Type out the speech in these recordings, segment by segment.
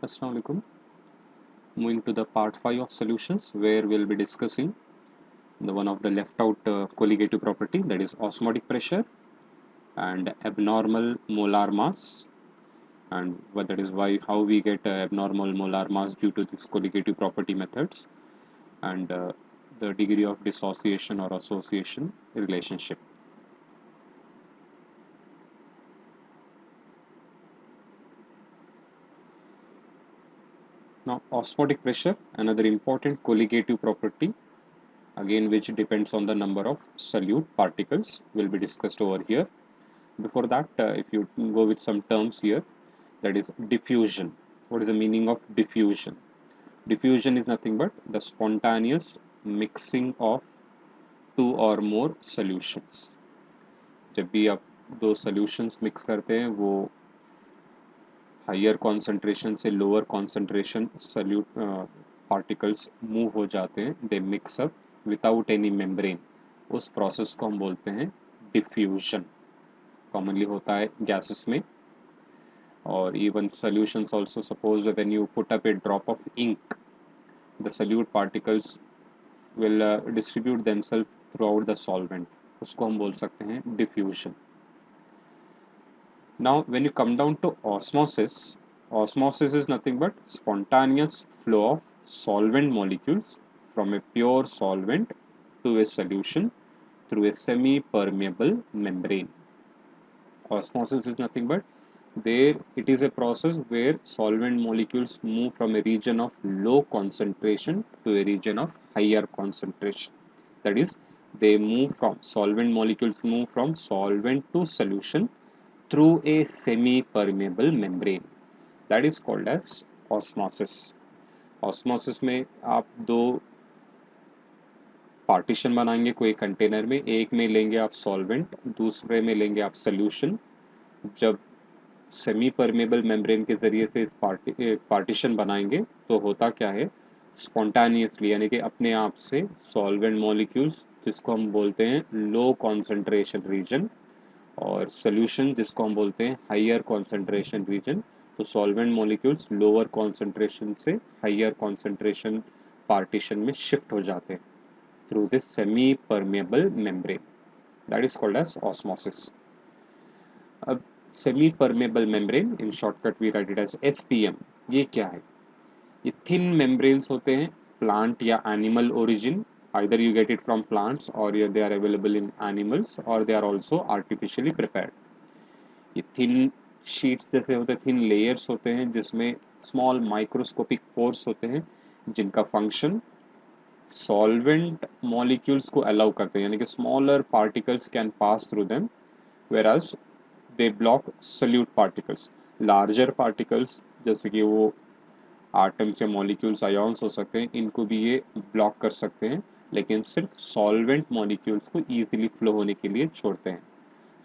Assalamu alaikum. Moving to the part 5 of solutions where we'll be discussing the one of the left out colligative property, that is osmotic pressure and abnormal molar mass, and what that is why how we get abnormal molar mass due to this colligative property methods, and the degree of dissociation or association relationship. Now osmotic pressure, another important colligative property, again which depends on the number of solute particles, will be discussed over here. Before that, if you go with some terms here, that is diffusion. What is the meaning of diffusion? Diffusion is nothing but the spontaneous mixing of two or more solutions. जब भी आप दो solutions mix करते हैं वो higher concentration से lower concentration solute particles move हो जाते हैं, they mix up without any membrane, उस प्रोसेस को हम बोलते हैं डिफ्यूजन. कॉमनली होता है गैसेस में, or even solutions also. Suppose when you put up a drop of ink, the solute particles will distribute themselves throughout the solvent, उसको हम बोल सकते हैं diffusion. Now when you come down to osmosis, osmosis is nothing but spontaneous flow of solvent molecules from a pure solvent to a solution through a semi-permeable membrane. Osmosis is nothing but there it is a process where solvent molecules move from a region of low concentration to a region of higher concentration. That is, they move from solvent molecules move from solvent to solution through a semi-permeable membrane. That is called as osmosis. Osmosis में आप दो partition बनाएंगे कोई container में, एक में लेंगे आप सॉल्वेंट, दूसरे में लेंगे आप सोल्यूशन. जब सेमी परमेबल मेम्ब्रेन के ज़रिए से इस पार्टीशन बनाएंगे तो होता क्या है, स्पॉन्टानियसली यानी कि अपने आप से सॉल्वेंट मॉलिक्यूल्स जिसको हम बोलते हैं लो कॉन्सेंट्रेशन रीजन, और सोल्यूशन जिसको हम बोलते हैं हायर कॉन्सेंट्रेशन रीजन, तो सॉल्वेंट मॉलिक्यूल्स लोअर कॉन्सेंट्रेशन से हायर कॉन्सेंट्रेशन पार्टीशन में शिफ्ट हो जाते हैं through this semi permeable membrane. That is called as osmosis. अब semi permeable membrane, in shortcut we write it as SPM, ये क्या है? ये थिन मेम्ब्रेन्स होते हैं प्लांट या animal origin. either you get it from plants or they are available in animals or they are also artificially prepared. ये thin sheets जैसे होते हैं, थिन लेयर्स होते हैं जिसमें स्मॉल माइक्रोस्कोपिक पोर्स होते हैं जिनका फंक्शन सॉल्वेंट मॉलिक्यूल्स को अलाउ करते हैं, यानी कि smaller particles can pass through them, whereas they block solute particles. Larger particles जैसे कि वो आटम्स या मॉलिक्यूल्स आयॉन्स हो सकते हैं, इनको भी ये ब्लॉक कर सकते हैं, लेकिन सिर्फ सॉल्वेंट मॉलिक्यूल्स को ईजिली फ्लो होने के लिए छोड़ते हैं.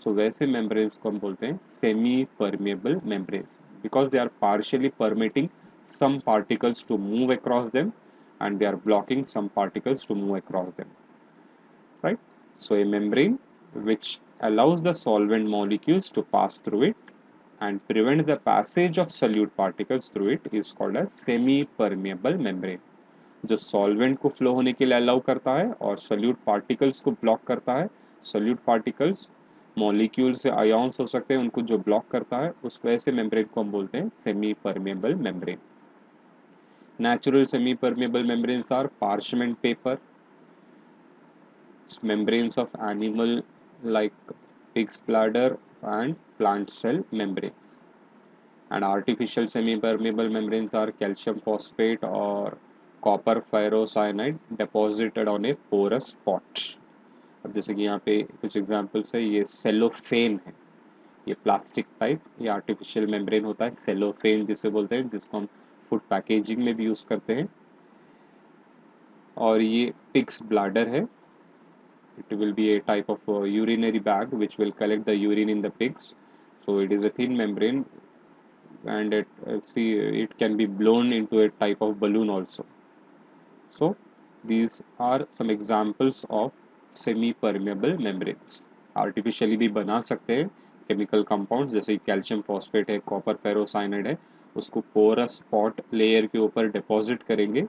सो वैसे मेम्ब्रेन्स को हम बोलते हैं semi permeable membranes, because they are partially permitting some particles to move across them and they are blocking some particles to move across them, right? So a membrane which allows the solvent molecules to pass through it and prevents the passage of solute particles through it is called as semi-permeable membrane. जो solvent को flow होने के लिए allow करता है और salute particles को block करता है. सल्यूट पार्टिकल्स मॉलिक्यूल से आयॉन्स हो सकते हैं, उनको जो ब्लॉक करता है, उस वैसे मेम्ब्रेन को हम बोलते हैं semi permeable membrane. Natural semi permeable membranes are parchment paper, membranes of animal like pig's bladder and plant cell membranes. And artificial semi-permeable membranes are calcium phosphate or copper ferrocyanide deposited on a porous spot. अब जैसे कि यहाँ पे कुछ examples है, ये cellophane है, ये प्लास्टिक टाइप, ये आर्टिफिशियल मेम्ब्रेन होता है सेलोफेन जिसे बोलते हैं, जिसको हम फूड पैकेजिंग में भी यूज़ करते हैं. और ये पिग्स ब्लाडर है, it will be a type of urinary bag which will collect the urine in the pigs. So it is a thin membrane and it can be blown into a type of balloon also. So these are some examples of semi permeable membranes. Artificially भी बना सकते हैं chemical compounds, जैसे calcium phosphate है, copper ferrocyanide है, उसको porous spot layer के ऊपर डिपॉजिट करेंगे.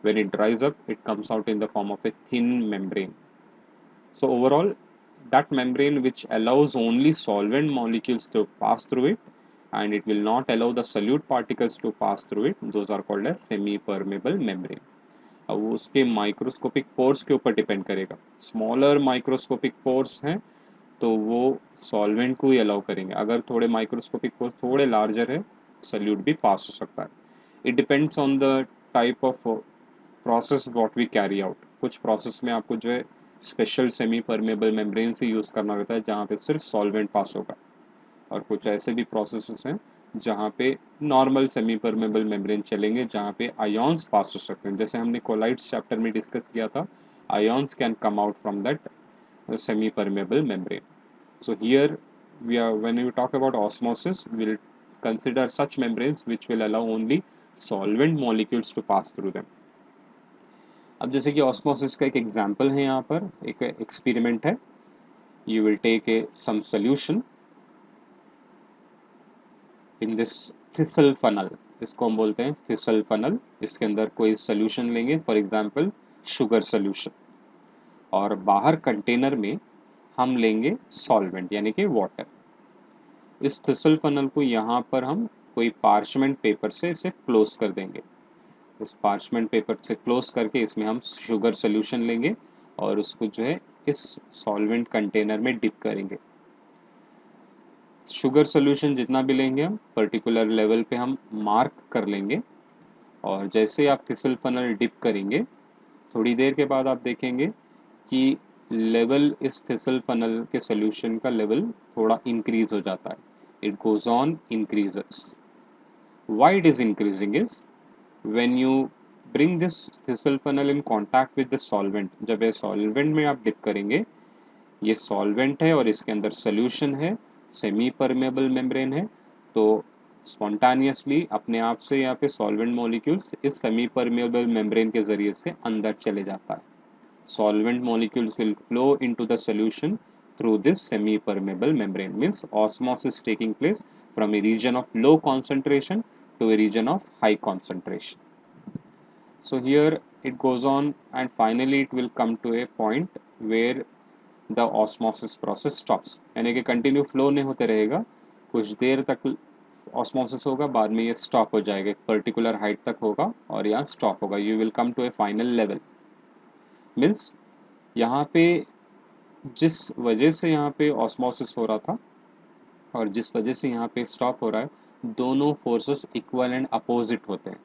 When it dries up, it comes out in the form of a thin membrane. So overall, that membrane which allows only solvent molecules to pass through it, and it will not allow the solute particles to pass through it, those are called as semi-permeable membrane. अब वो उसके microscopic pores के ऊपर depend करेगा. Smaller microscopic pores हैं तो वो solvent को ही अलाउ करेंगे. अगर थोड़े माइक्रोस्कोपिक पोर्स थोड़े लार्जर है, सल्यूट भी पास हो सकता है. It depends on the type of process what we carry out. कुछ प्रोसेस में आपको जो है स्पेशल सेमी परमेबल मेम्ब्रेन से यूज़ करना रहता है जहाँ पे सिर्फ सॉल्वेंट पास होगा, और कुछ ऐसे भी प्रोसेसेस हैं जहाँ पे नॉर्मल सेमी परमेबल मेम्ब्रेन चलेंगे जहाँ पे आयोन्स पास हो सकते हैं. जैसे हमने कोलाइड्स चैप्टर में डिस्कस किया था, ions can come out from that semi permeable membrane. So here we are, when we talk about osmosis, we'll consider such membranes which will allow only solvent molecules to pass through them. अब जैसे कि osmosis का एक example है, यहाँ पर एक experiment है. You will take a some solution in this thistle funnel. इसको हम बोलते हैं thistle funnel. इसके अंदर कोई solution लेंगे, फॉर एग्जाम्पल शुगर solution, और बाहर कंटेनर में हम लेंगे सॉल्वेंट यानी कि वाटर. इस थिसल फनल को यहाँ पर हम कोई पार्चमेंट पेपर से इसे क्लोज कर देंगे. इस पार्चमेंट पेपर से क्लोज करके इसमें हम शुगर सोल्यूशन लेंगे और उसको जो है इस सॉल्वेंट कंटेनर में डिप करेंगे. शुगर सोल्यूशन जितना भी लेंगे हम पर्टिकुलर लेवल पे हम मार्क कर लेंगे, और जैसे आप थिसल फनल डिप करेंगे थोड़ी देर के बाद आप देखेंगे कि लेवल इस थिसल फनल के सोल्यूशन का लेवल थोड़ा इंक्रीज हो जाता है. It goes on increases. Why it is increasing is when you bring this thistle funnel in contact with the solvent. जब ये solvent में आप dip करेंगे, ये solvent है और इसके अंदर solution है, semi permeable membrane है, तो spontaneously अपने आप से यहाँ पे solvent molecules इस semi permeable membrane के जरिए से अंदर चले जाता है. Solvent molecules will flow into the solution through this semi-permeable membrane. Means osmosis taking place from a region of low concentration to a region of high concentration. So here it goes on, and finally it will come to a point where the osmosis process stops. यानी कि continue flow नहीं होते रहेगा, कुछ देर तक osmosis होगा, बाद में ये स्टॉप हो जाएगा, एक पर्टिकुलर हाइट तक होगा और यहाँ स्टॉप होगा. You will come to a final level. Means यहाँ पे जिस वजह से यहाँ पे ऑस्मोसिस हो रहा था और जिस वजह से यहाँ पे स्टॉप हो रहा है, दोनों फोर्सेस इक्वल एंड अपोजिट होते हैं.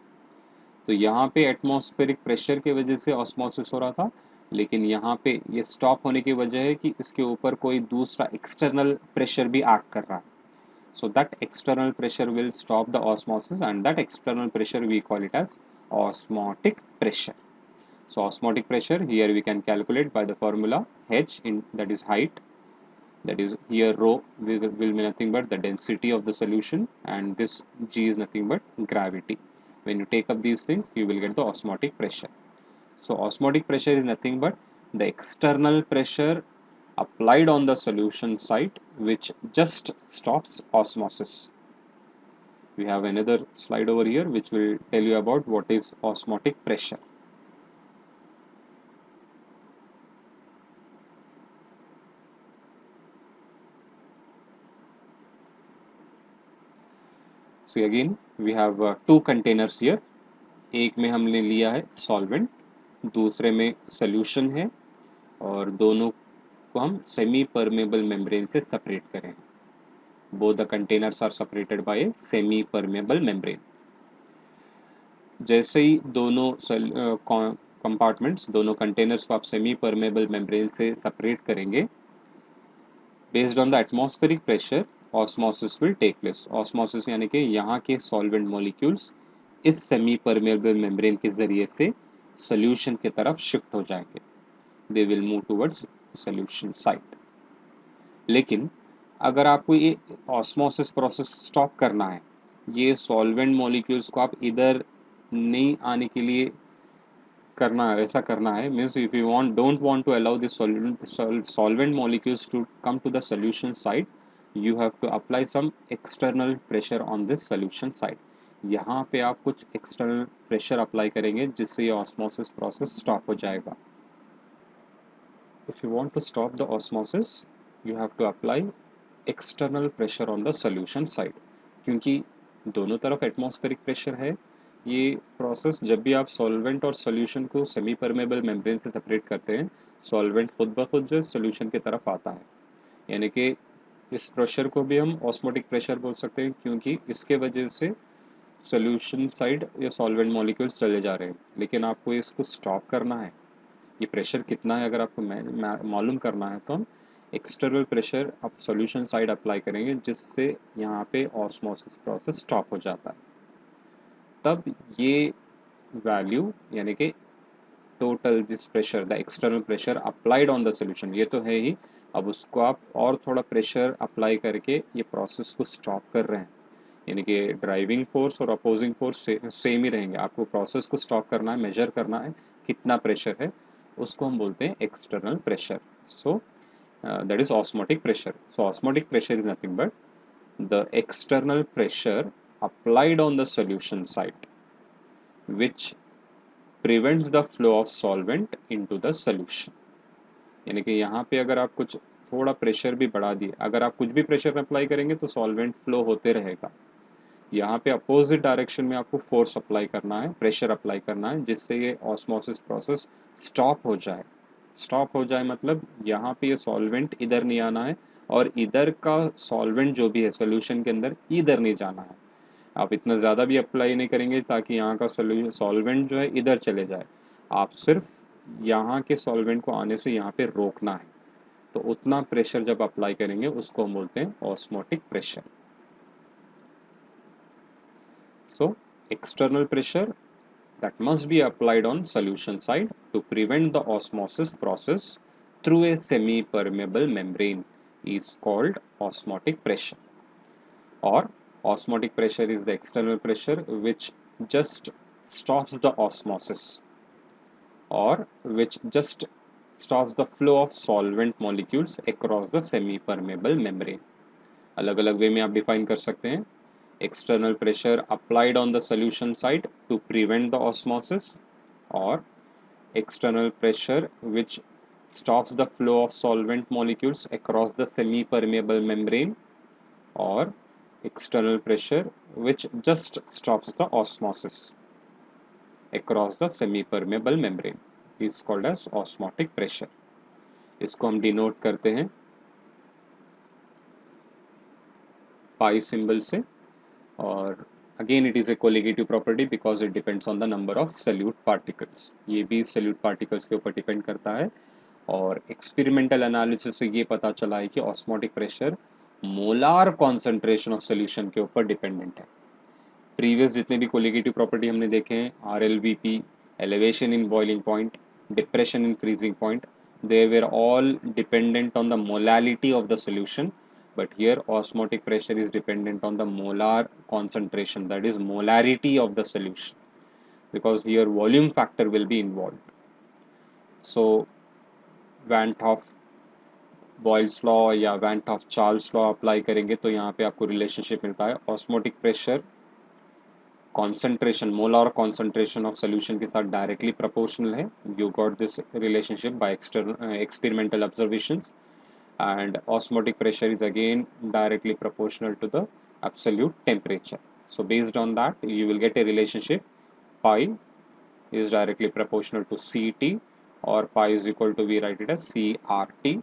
तो यहाँ पे एटमॉस्फेरिक प्रेशर की वजह से ऑस्मोसिस हो रहा था, लेकिन यहाँ पे ये स्टॉप होने की वजह है कि इसके ऊपर कोई दूसरा एक्सटर्नल प्रेशर भी एक्ट कर रहा है. So that external pressure will stop the osmosis, and that external pressure we call it as osmotic pressure. So osmotic pressure here we can calculate by the formula H, in that is height, that is here rho will be nothing but the density of the solution, and this G is nothing but gravity. When you take up these things, you will get the osmotic pressure. So osmotic pressure is nothing but the external pressure applied on the solution site which just stops osmosis. We have another slide over here which will tell you about what is osmotic pressure. So again we have two containers here. एक में हमने लिया है solvent, दूसरे में solution है, और दोनों को हम सेमी परमेबल मेम्ब्रेन से सेपरेट करें. Both the containers are separated by a semi permeable membrane. जैसे ही दोनों कंपार्टमेंट्स, दोनों कंटेनर्स को आप सेमी परमेबल मेम्ब्रेन से सेपरेट करेंगे, based on the atmospheric pressure osmosis will take place. Osmosis यानी कि यहाँ के सॉल्वेंट मॉलिक्यूल्स इस सेमी परमेबल मेम्ब्रेन के जरिए से सॉल्यूशन की तरफ शिफ्ट हो जाएंगे. They will move towards solution side. लेकिन अगर आपको ये ऑस्मोसिस प्रोसेस स्टॉप करना है, ये सॉल्वेंट मॉलिक्यूल्स को आप इधर नहीं आने के लिए करना है, ऐसा करना है, means if you don't want to allow this solvent molecules to come to the solution side, you have to apply some external pressure on this solution side. यहाँ पे आप कुछ एक्सटर्नल प्रेशर अप्लाई करेंगे जिससे ये ऑस्मोसिस प्रोसेस स्टॉप हो जाएगा। If you want to stop the osmosis you have to apply external pressure on the solution side, क्योंकि दोनों तरफ एटमॉस्फेरिक प्रेशर है। ये प्रोसेस जब भी आप सॉल्वेंट और सॉल्यूशन को सेमी परमेबल मेम्ब्रेन से सेपरेट करते हैं, सॉल्वेंट खुद ब खुद जो सॉल्यूशन की तरफ आता है, यानी कि इस प्रेशर को भी हम ऑस्मोटिक प्रेशर बोल सकते हैं, क्योंकि इसके वजह से सॉल्यूशन साइड या सॉल्वेंट मॉलिक्यूल्स चले जा रहे हैं। लेकिन आपको इसको स्टॉप करना है, ये प्रेशर कितना है अगर आपको मालूम करना है, तो हम एक्सटर्नल प्रेशर आप सॉल्यूशन साइड अप्लाई करेंगे जिससे यहाँ पे ऑस्मोसिस प्रोसेस स्टॉप हो जाता है। तब ये वैल्यू यानी कि total this pressure the external pressure applied on the solution, ये तो है ही, अब उसको आप और थोड़ा प्रेशर अप्लाई करके ये प्रोसेस को स्टॉप कर रहे हैं, यानी कि ड्राइविंग फोर्स और अपोजिंग फोर्स सेम ही रहेंगे। आपको प्रोसेस को स्टॉप करना है, मेजर करना है कितना प्रेशर है, उसको हम बोलते हैं external pressure. So that is osmotic pressure. So osmotic pressure is nothing but the external pressure applied on the solution side which prevents the flow of solvent into the solution। यानी कि यहाँ पे अगर आप कुछ थोड़ा प्रेशर भी बढ़ा दिए, अगर आप कुछ भी प्रेशर अप्लाई करेंगे तो सॉल्वेंट फ्लो होते रहेगा। यहाँ पे अपोजिट डायरेक्शन में आपको फोर्स अप्लाई करना है, प्रेशर अप्लाई करना है, जिससे ये ऑस्मोसिस प्रोसेस स्टॉप हो जाए। स्टॉप हो जाए मतलब यहाँ पे ये सॉल्वेंट इधर नहीं आना है और इधर का सॉल्वेंट जो भी है सोल्यूशन के अंदर इधर नहीं जाना है। आप इतना ज़्यादा भी अप्लाई नहीं करेंगे ताकि यहाँ का सॉल्वेंट जो है इधर चले जाए। आप सिर्फ यहाँ के सॉल्वेंट को आने से यहाँ पे रोकना है, तो उतना प्रेशर जब अप्लाई करेंगे उसको हम बोलते हैं osmotic pressure. So external pressure that must be applied on solution side to prevent the osmosis process through a semi-permeable membrane is called osmotic pressure, or osmotic pressure is the external pressure which just stops the osmosis or which just stops the flow of solvent molecules across the semi-permeable membrane। अलग अलग वे में आप define कर सकते हैं। External pressure applied on the solution side to prevent the osmosis, or external pressure which stops the flow of solvent molecules across the semi-permeable membrane, or external pressure which just stops the osmosis across the semi-permeable membrane is called as osmotic pressure। इसको हम denote करते हैं पाई symbol से, और again it is a colligative property because it depends on the number of solute particles। ये भी solute particles के ऊपर डिपेंड करता है, और एक्सपेरिमेंटल एनालिसिस से ये पता चला है कि osmotic pressure molar concentration of solution के ऊपर डिपेंडेंट है। प्रीवियस जितने भी कोलिगेटिव प्रॉपर्टी हमने देखे हैं, RLVP, elevation in boiling point, depression in freezing point, they were all dependent on the molality of the solution, but here osmotic pressure is dependent on the molar concentration, that is molarity of the solution, because here volume factor will be involved। So Van 't Hoff Boyle's law या Van 't Hoff Charles law apply करेंगे तो यहाँ पे आपको relationship मिलता है osmotic pressure concentration, molar concentration of solution के साथ डायरेक्टली प्रोपोर्शनल है। You got this relationship by external experimental observations, and osmotic pressure is again directly proportional to the absolute temperature। So based on that you will get a relationship pi is directly proportional to Ct, or pi is equal to, we write it as CRT।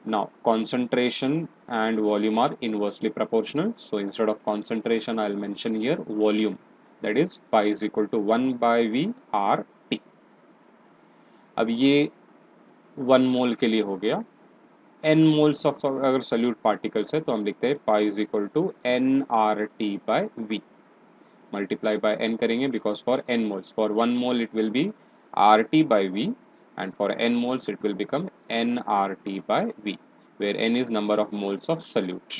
Now concentration and volume are inversely proportional, so instead of concentration I'll mention here volume, that is pi is equal to 1 by V RT। अब ये 1 मोल के लिए हो गया। n moles of अगर solute particles है तो हम लिखते हैं pi is equal to nRT by V, multiply by n करेंगे because for n moles, for 1 mole it will be RT by V and for n moles it will become nRT by V, where n is number of moles of solute।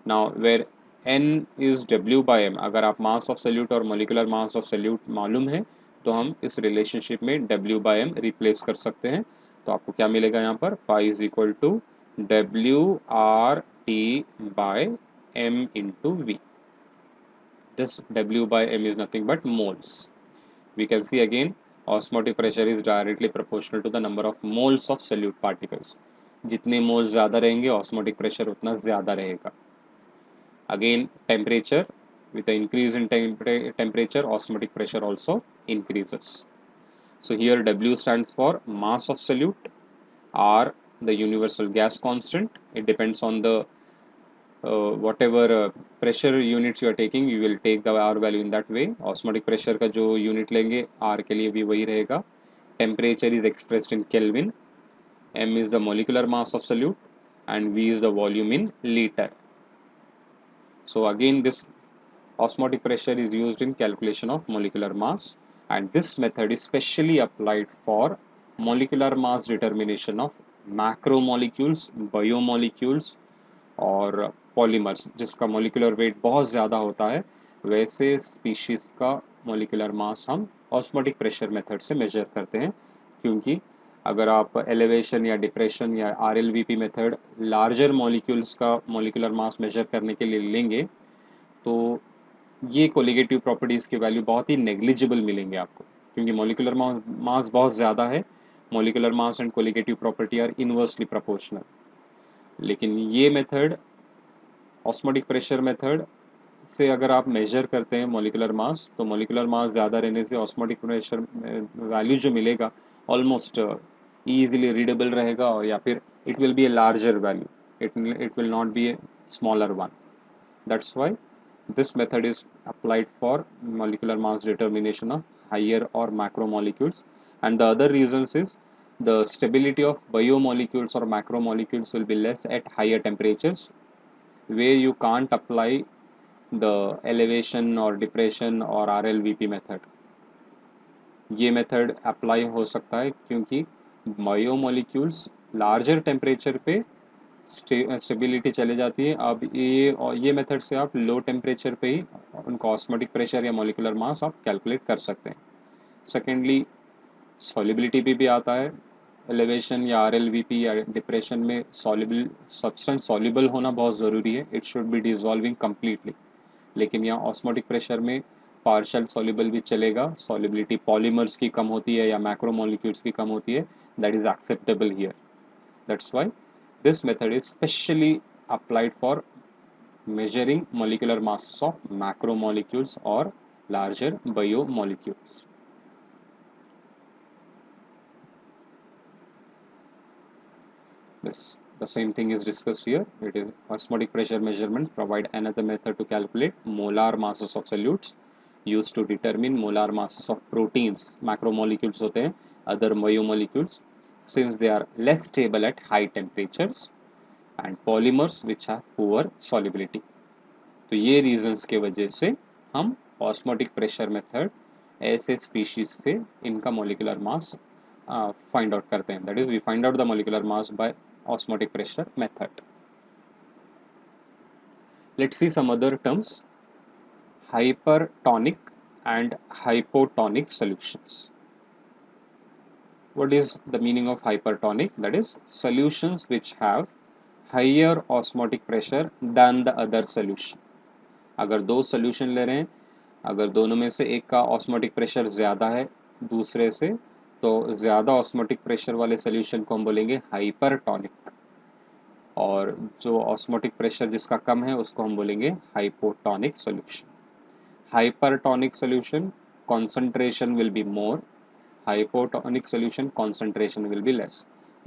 Now where n is W by M, अगर आप mass of solute और molecular mass of solute मालूम है तो हम इस relationship में W by M replace कर सकते हैं। तो आपको क्या मिलेगा यहाँ पर, pi is equal to WRT by M into V। This W by M is nothing but moles. We can see again osmotic pressure is directly proportional to the number of moles of solute particles. जितने moles ज़्यादा रहेंगे osmotic pressure उतना ज़्यादा रहेगा. Again temperature, with the increase in temperature osmotic pressure also increases. So here W stands for mass of solute, R the universal gas constant. It depends on the whatever pressure units you are taking, you will take the R value in that way. Osmotic pressure का जो unit लेंगे R के लिए भी वही रहेगा. Temperature is expressed in Kelvin. M is the molecular mass of solute and V is the volume in liter. So again this osmotic pressure is used in calculation of molecular mass, and this method is specially applied for molecular mass determination of macromolecules, biomolecules और polymers जिसका molecular weight बहुत ज़्यादा होता है, वैसे species का molecular mass हम osmotic pressure method से मेजर करते हैं. क्योंकि अगर आप एलिवेशन या डिप्रेशन या आरएलवीपी मेथड लार्जर मॉलिक्यूल्स का मोलिकुलर मास मेजर करने के लिए लेंगे तो ये कोलिगेटिव प्रॉपर्टीज़ की वैल्यू बहुत ही नेग्लिजिबल मिलेंगे आपको, क्योंकि मोलिकुलर मास बहुत ज़्यादा है. Molecular mass and colligative property are inversely proportional. लेकिन ये मेथड ऑस्मोटिक प्रेशर मेथड से अगर आप मेजर करते हैं मोलिकुलर मास, तो मोलिकुलर मास ज़्यादा रहने से ऑस्मोटिक प्रेशर वैल्यू जो मिलेगा ऑलमोस्ट ईजिली रीडेबल रहेगा, और या फिर it will B a larger value, it will not be a smaller one. That's why this method is applied for molecular mass determination of higher or macromolecules. And the other reasons is the stability of biomolecules or macromolecules will be less at higher temperatures, where you can't apply the elevation or depression or RLVP method. ये method apply हो सकता है क्योंकि biomolecules larger temperature पे stability चले जाती है. अब ये मेथड से आप लो टेम्परेचर पे ही उनका ऑस्मोटिक प्रेशर या मॉलिक्यूलर मास आप कैलकुलेट कर सकते हैं. सेकेंडली सॉलिबिलिटी भी आता है. एलिवेशन या आरएलवीपी या डिप्रेशन में सॉलिबल सब्सटेंस सॉल्युबल होना बहुत ज़रूरी है. It should B dissolving completely. लेकिन यहाँ ऑस्मोटिक प्रेशर में पार्शियल सॉल्युबल भी चलेगा. सॉल्युबिलिटी पॉलीमर्स की कम होती है या मैक्रोमोलिक्यूल्स की कम होती है, that is acceptable here. That's why this method is specially applied for measuring molecular masses of macromolecules or larger biomolecules. The same thing is discussed here. It is osmotic pressure measurements provide another method to calculate molar masses of solutes used to determine molar masses of proteins. Macromolecules होते हैं, other biomolecules, since they are less stable at high temperatures, and polymers which have poor solubility. तो ये reasons के वजह से हम osmotic pressure method ऐसे species से इनका मोलिकुलर मास फाइंड आउट करते हैं. That is we find out the molecular mass by osmotic pressure method. Let's see some other terms. Hypertonic and hypotonic solutions. What is the meaning of hypertonic? That is solutions which have higher osmotic pressure than the other solution. अगर दो solution ले रहे हैं, अगर दोनों में से एक का ऑस्मोटिक प्रेशर ज़्यादा है दूसरे से, तो ज़्यादा ऑस्मोटिक प्रेशर वाले सोल्यूशन को हम बोलेंगे हाइपरटोनिक, और जो ऑस्मोटिक प्रेशर जिसका कम है उसको हम बोलेंगे hypotonic solution. Hypertonic solution concentration will be more, hypotonic solution concentration will be less.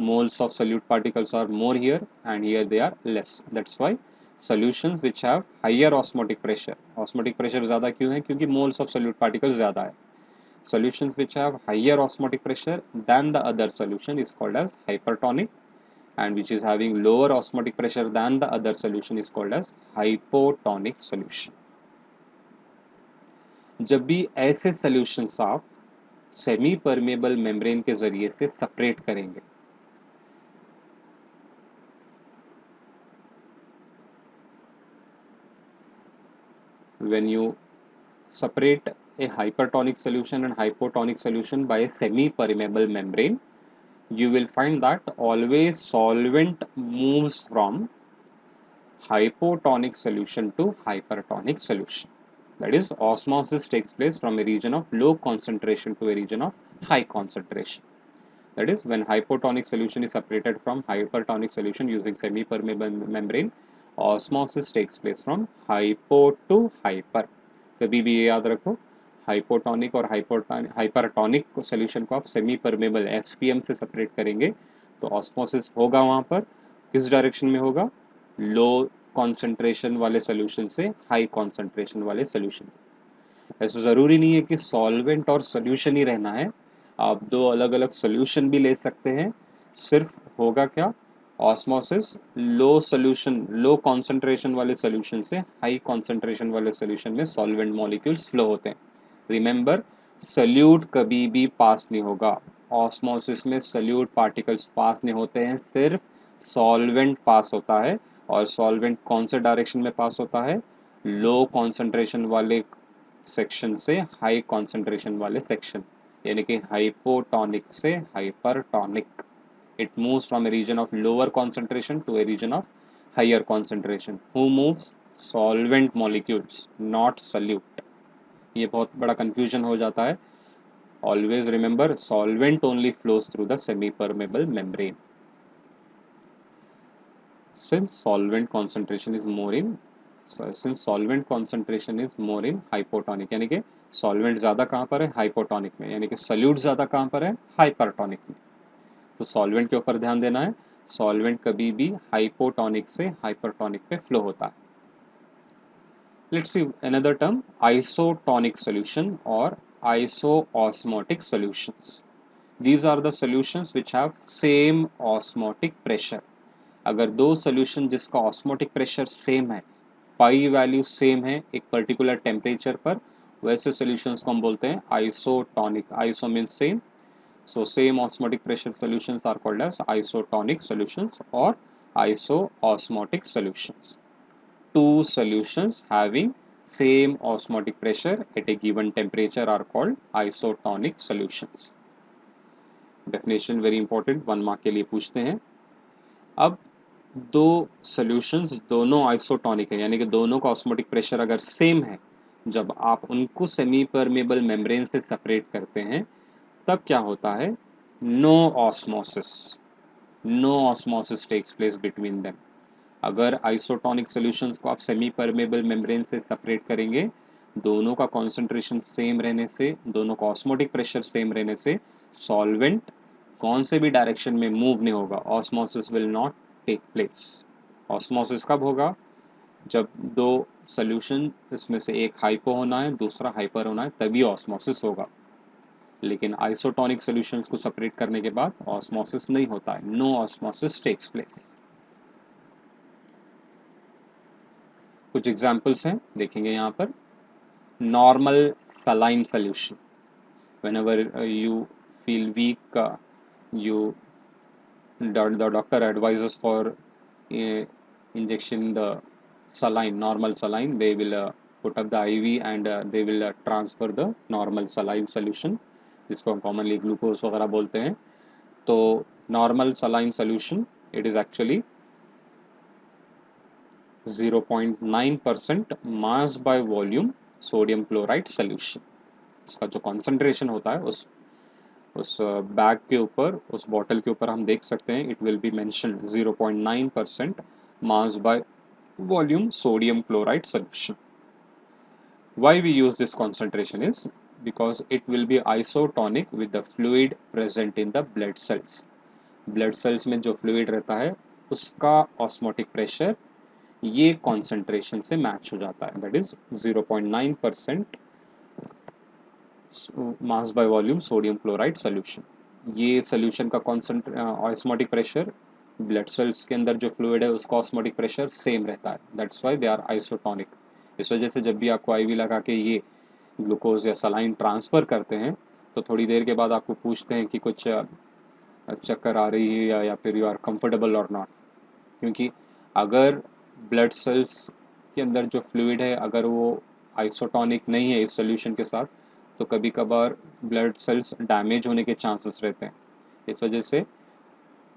Moles of solute particles are more here and here they are less. That's why solutions which have higher osmotic pressure ज़्यादा क्यों है? क्योंकि moles of solute particles ज़्यादा है. Solutions which have higher osmotic pressure than the other solution is called as hypertonic, and which is having lower osmotic pressure than the other solution is called as hypotonic solution. जब भी ऐसे solutions आप semi permeable membrane के जरिए से separate करेंगे, when you separate a hypertonic solution and hypotonic solution by a semi permeable membrane, you will find that always solvent moves from hypotonic solution to hypertonic solution. That is, osmosis takes place from a region of low concentration to a region of high concentration. That is, when hypotonic solution is separated from hypertonic solution using semi-permeable membrane, osmosis takes place from hypo to hyper. कभी भी ये याद रखो, hypotonic और hypertonic solution को आप semi permeable SPM से separate करेंगे तो ऑस्मोसिस होगा वहाँ पर। किस डायरेक्शन में होगा? लो कॉन्सेंट्रेशन वाले सोल्यूशन से हाई कॉन्सेंट्रेशन वाले सोल्यूशन। ऐसा ज़रूरी नहीं है कि सॉल्वेंट और सोल्यूशन ही रहना है, आप दो अलग अलग सोल्यूशन भी ले सकते हैं। सिर्फ होगा क्या? ऑस्मोसिस लो सोल्यूशन, लो कॉन्सेंट्रेशन वाले सोल्यूशन से हाई कॉन्सेंट्रेशन वाले सोल्यूशन में सॉल्वेंट मॉलिक्यूल्स फ्लो होते हैं। रिमेंबर, सल्यूट कभी भी पास नहीं होगा, ऑस्मोसिस में सल्यूट पार्टिकल्स पास नहीं होते हैं, सिर्फ सॉल्वेंट पास होता है। और सॉल्वेंट कौन से डायरेक्शन में पास होता है? लो कॉन्सेंट्रेशन वाले सेक्शन से हाई कॉन्सेंट्रेशन वाले सेक्शन, यानी कि हाइपोटोनिक से hypertonic. It moves from a region of lower concentration to a region of higher concentration. Who moves? Solvent molecules, not solute. ये बहुत बड़ा कंफ्यूजन हो जाता है। Always remember, solvent only flows through the semi permeable membrane. Since solvent concentration is more in since solvent concentration is more in hypotonic, यानी कि solvent ज़्यादा कहाँ पर है? हाइपोटोनिक में, यानी कि सल्यूट ज़्यादा कहाँ पर है? हाइपरटोनिक में। तो सॉल्वेंट के ऊपर ध्यान देना है, सॉल्वेंट कभी भी हाइपोटोनिक से हाइपरटोनिक पे फ्लो होता है। Let's see another term, isotonic solution और isoosmotic solutions. These are the solutions which have same osmotic pressure. अगर दो सोल्यूशन जिसका ऑस्मोटिक प्रेशर सेम है, पाई वैल्यू सेम है एक पर्टिकुलर टेम्परेचर पर, वैसे सोल्यूशंस को हम बोलते हैं isotonic. Iso means same, so same osmotic pressure solutions are called as isotonic solutions और isoosmotic solutions. Two solutions having same osmotic pressure at a given temperature are called isotonic solutions. Definition very important, 1 mark के लिए पूछते हैं। अब दो solutions दोनों isotonic है, यानी कि दोनों का ऑस्मोटिक प्रेशर अगर सेम है, जब आप उनको सेमी परमेबल मेम्ब्रेन से सेपरेट करते हैं तब क्या होता है? No osmosis, no osmosis takes place between them. अगर आइसोटोनिक सॉल्यूशंस को आप सेमी परमेबल मेम्ब्रेन से सेपरेट करेंगे, दोनों का कॉन्सेंट्रेशन सेम रहने से, दोनों का ऑस्मोटिक प्रेशर सेम रहने से सॉल्वेंट कौन से भी डायरेक्शन में मूव नहीं होगा, osmosis will not take place. Osmosis कब होगा? जब दो सॉल्यूशन, इसमें से एक हाइपो होना है दूसरा हाइपर होना है, तभी ऑस्मोसिस होगा। लेकिन आइसोटोनिक सॉल्यूशंस को सेपरेट करने के बाद ऑस्मोसिस नहीं होता है, नो ऑस्मोसिस टेक्स प्लेस। कुछ एग्जांपल्स हैं, देखेंगे यहाँ पर। Normal saline solution, whenever you feel weak, the doctor advises for injection the saline, normal saline. They will put up the IV and they will transfer the normal saline solution, जिसको हम commonly glucose वगैरह बोलते हैं। तो normal saline solution, it is actually 0.9% mass by volume sodium chloride solution. इसका जो concentration होता है उस बैग के ऊपर, उस बॉटल के ऊपर हम देख सकते हैं, it will be mention 0.9% mass bye volume sodium chloride solution. Why we use this concentration is because it will be isotonic with the fluid present in the blood cells. Blood cells में जो fluid रहता है उसका osmotic pressure ये concentration से match हो जाता है, that is 0.9% mass by volume sodium chloride solution. ये solution का osmotic pressure ब्लड सेल्स के अंदर जो फ्लूइड है उसका ऑस्मोटिक प्रेशर सेम रहता है, that's why they are isotonic. इस वजह से जब भी आपको आईवी लगा के ये ग्लूकोज या सलाइन ट्रांसफ़र करते हैं तो थोड़ी देर के बाद आपको पूछते हैं कि कुछ चक्कर आ रही है या फिर यू आर कंफर्टेबल और नॉट। क्योंकि अगर ब्लड सेल्स के अंदर जो फ्लूइड है अगर वो आइसोटोनिक नहीं है इस सोल्यूशन के साथ, तो कभी कभार ब्लड सेल्स डैमेज होने के चांसेस रहते हैं। इस वजह से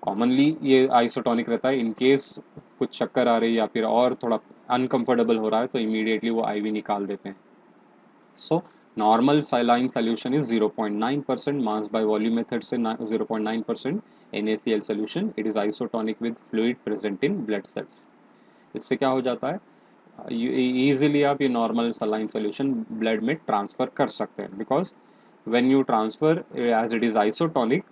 कॉमनली ये आइसोटोनिक रहता है। इन केस कुछ चक्कर आ रही है या फिर और थोड़ा अनकंफर्टेबल हो रहा है तो इमीडिएटली वो आईवी निकाल देते हैं। So normal saline solution is 0.9%, mass by volume method से 0.9% NaCl solution. It is isotonic with fluid present in blood cells. इससे क्या हो जाता है, इजीली आप ये नॉर्मल सलाइन सोल्यूशन ब्लड में ट्रांसफर कर सकते हैं, because when you transfer as it is isotonic,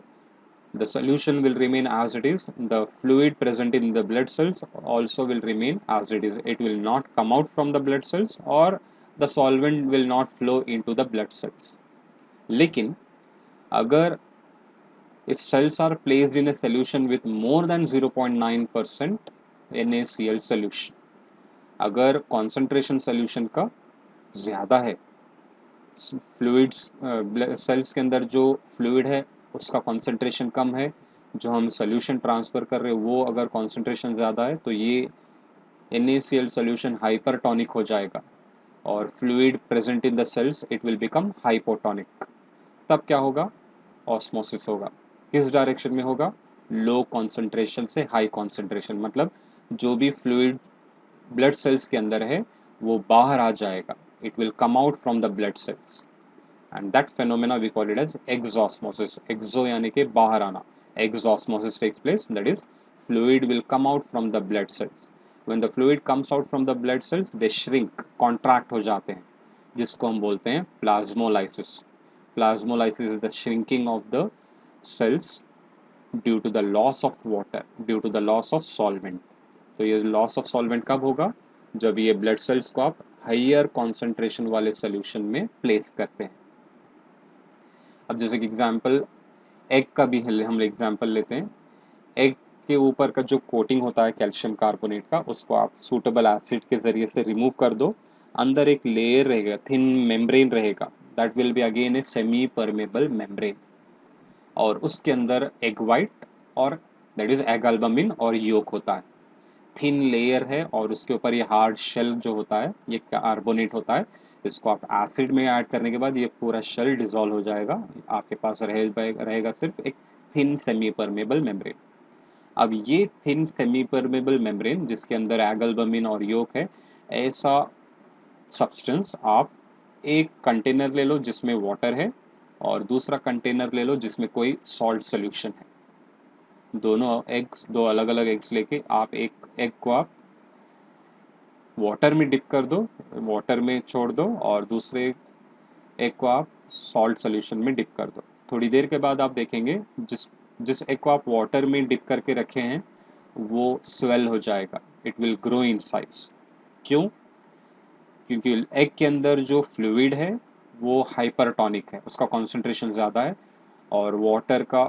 the solution will remain as it is, the fluid present in the blood cells also will remain as it is. It will not come out from the blood cells, or the solvent will not flow into the blood cells. लेकिन अगर if cells are placed in a solution with more than 0.9% NaCl solution, अगर concentration solution का ज़्यादा है, fluids sales के अंदर जो fluid है उसका कंसंट्रेशन कम है, जो हम सोल्यूशन ट्रांसफ़र कर रहे हैं वो अगर कंसंट्रेशन ज़्यादा है, तो ये NaCl सोल्यूशन हाइपरटोनिक हो जाएगा और fluid present in the cells it will become hypotonic. तब क्या होगा, ऑस्मोसिस होगा। किस डायरेक्शन में होगा, लो कॉन्सेंट्रेशन से हाई कॉन्सेंट्रेशन, मतलब जो भी फ्लूइड ब्लड सेल्स के अंदर है वो बाहर आ जाएगा, it will come out from the blood cells, and that phenomena we call it as exosmosis. Exo यानी कि बाहर आना, exosmosis takes place, that is fluid will come out from the blood cells. When the fluid comes out from the blood cells, they shrink, contract हो जाते हैं, जिसको हम बोलते हैं plasmolysis. Plasmolysis is the shrinking of the cells due to the loss of water, due to the loss of solvent. तो ये loss of solvent कब होगा, जब ये blood cells को आप हायर concentration वाले solution में place करते हैं। अब जैसे कि एग्जांपल एग का भी हम एग्जांपल लेते हैं। एग के ऊपर का जो कोटिंग होता है कैल्शियम कार्बोनेट का, उसको आप सूटेबल एसिड के ज़रिए से रिमूव कर दो, अंदर एक लेयर रहेगा, थिन मेम्ब्रेन रहेगा, that will be again A semi permeable membrane, और उसके अंदर एग वाइट और दैट इज एग एल्बमिन और योक होता है। थिन लेयर है और उसके ऊपर ये हार्ड शेल जो होता है ये कार्बोनेट होता है। इसको आप एसिड में ऐड करने के बाद ये पूरा शेल डिसॉल्व हो जाएगा, आपके पास रहेगा सिर्फ एक थिन सेमी परमेबल मेम्ब्रेन। अब ये थिन सेमी परमेबल मेम्ब्रेन जिसके अंदर एग एल्बमिन और योक है, ऐसा सब्सटेंस आप एक कंटेनर ले लो जिसमें वाटर है और दूसरा कंटेनर ले लो जिसमें कोई सॉल्ट सोल्यूशन है। दोनों एग्स, दो अलग अलग एग्स लेके आप एक एग को आप वाटर में डिप कर दो, वाटर में छोड़ दो, और दूसरे एग को आप सॉल्ट सोल्यूशन में डिप कर दो। थोड़ी देर के बाद आप देखेंगे जिस जिस एग को आप वाटर में डिप करके रखे हैं वो स्वेल हो जाएगा, it will grow in size. क्यों, क्योंकि एग के अंदर जो फ्लूइड है वो हाइपरटोनिक है, उसका कॉन्सेंट्रेशन ज़्यादा है, और वाटर का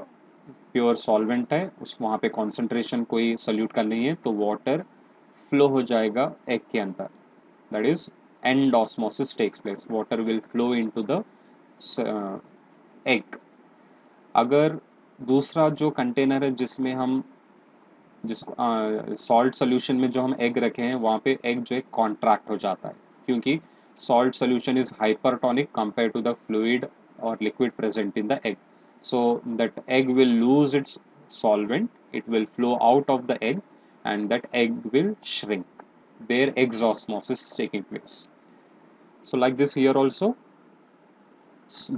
प्योर सॉल्वेंट है, उस वहाँ पे कॉन्सेंट्रेशन कोई सल्यूट का नहीं है, तो वाटर फ्लो हो जाएगा एग के अंदर, that is and osmosis takes place, water will flow into the egg. अगर दूसरा जो कंटेनर है जिसमें हम जिसको सॉल्ट सोल्यूशन में जो हम एग रखे हैं वहाँ पे एग जो है कॉन्ट्रैक्ट हो जाता है, क्योंकि salt solution is hypertonic compare to the fluid और liquid present in the egg, so that egg will lose its solvent, it will flow out of the egg and that egg will shrink, there exosmosis is taking place. So like this here also,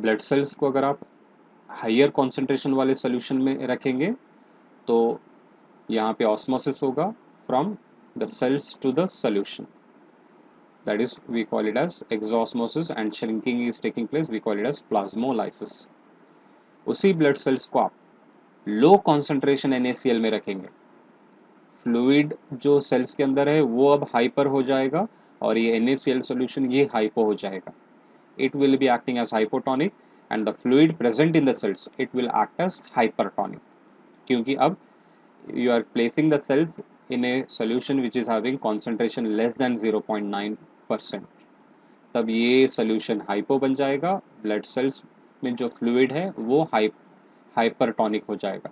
blood cells को अगर आप higher concentration वाले solution में रखेंगे तो यहाँ पे osmosis होगा from the cells to the solution, that is we call it as exosmosis, and shrinking is taking place, we call it as plasmolysis. उसी blood cells को आप लो कॉन्सेंट्रेशन NaCl में रखेंगे, फ्लूइड जो सेल्स के अंदर है वो अब हाइपर हो जाएगा और ये NaCl सॉल्यूशन ये हाइपो हो जाएगा, it will be acting as hypotonic and the fluid present in the cells it will act as hypertonic, क्योंकि अब you are placing the cells in a solution which is having concentration less than 0.9%, तब ये solution hypo बन जाएगा, blood cells में जो fluid है वो हाइपरटोनिक हो जाएगा।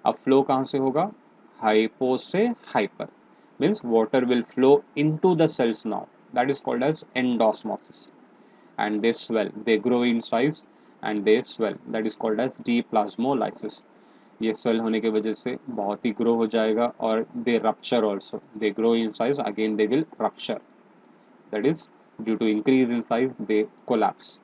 अब फ्लो कहाँ से होगा, हाइपो से hyper, means water will flow into the cells now, that is called as endosmosis, and they swell, they grow in size and they swell, that is called as deplasmolysis. ये swell होने की वजह से बहुत ही grow हो जाएगा और they rupture also, they grow in size again they will rupture, that is due to increase in size they collapse.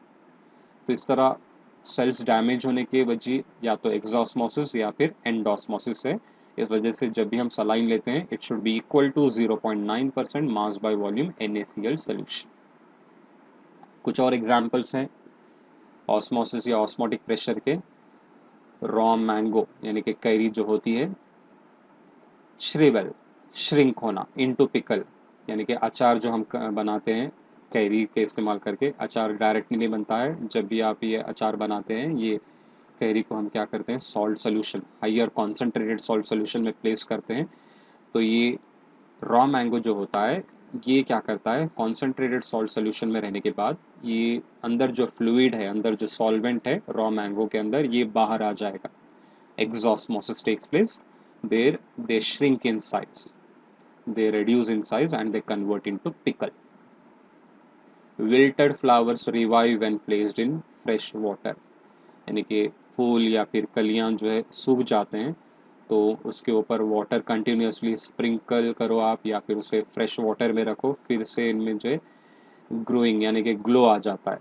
तो इस तरह सेल्स डैमेज होने की वजह या तो एक्सॉस्मोसिस या फिर एंडोस्मोसिस है। इस वजह से जब भी हम सलाइन लेते हैं it should be equal to 0.9% mass by volume NaCl solution. कुछ और एग्जांपल्स हैं ऑस्मोसिस या ऑस्मोटिक प्रेशर के। रॉ मैंगो यानी कि कैरी जो होती है, श्रिवेल श्रिंक होना इनटू पिकल, यानी कि अचार जो हम बनाते हैं कैरी के इस्तेमाल करके, अचार डायरेक्टली नहीं बनता है। जब भी आप ये अचार बनाते हैं ये कैरी को हम क्या करते हैं salt solution, higher concentrated salt solution में प्लेस करते हैं। तो ये रॉ मैंगो जो होता है ये क्या करता है कॉन्सेंट्रेटेड सॉल्ट सोल्यूशन में रहने के बाद ये अंदर जो फ्लूइड है, अंदर जो सॉल्वेंट है रॉ मैंगो के अंदर, ये बाहर आ जाएगा। Exosmosis takes place there, they shrink in size, they reduce in size and they convert into pickle. Wilted flowers revive when placed in fresh water, यानी कि फूल या फिर कलियां जो है सूख जाते हैं तो उसके ऊपर वाटर कंटिन्यूसली स्प्रिंकल करो आप या फिर उसे फ्रेश वाटर में रखो, फिर से इनमें जो है ग्रोइंग यानी कि ग्लो आ जाता है।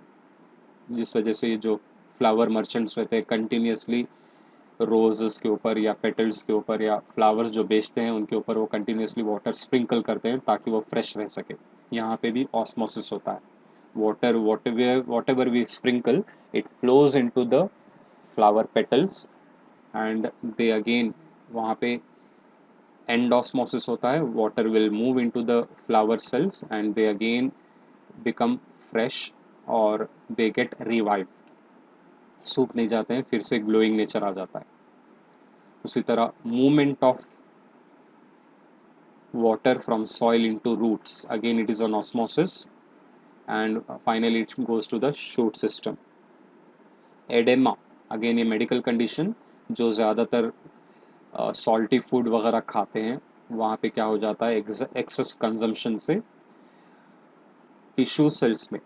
जिस वजह से ये जो फ्लावर मर्चेंट्स रहते हैं कंटिन्यूसली रोजेस के ऊपर या पेटल्स के ऊपर या फ्लावर्स जो बेचते हैं उनके ऊपर वो कंटिन्यूसली वाटर स्प्रिंकल करते हैं ताकि वो फ्रेश रह सके। यहाँ पे भी ऑस्मोसिस होता है। Water whatever we sprinkle it flows into the flower petals and they again, वहाँ पे end osmosis होता है, water will move into the flower cells and they again become fresh और they get revived, सूख नहीं जाते हैं, फिर से ग्लोइंग नेचर आ जाता है। उसी तरह movement of water from soil into roots, again it is an osmosis and finally it goes to the shoot system. Oedema, again ये मेडिकल कंडीशन, जो ज़्यादातर सॉल्टी फूड वगैरह खाते हैं वहाँ पे क्या हो जाता है एक्सेस कंजम्पशन से टिश्यू सेल्स में,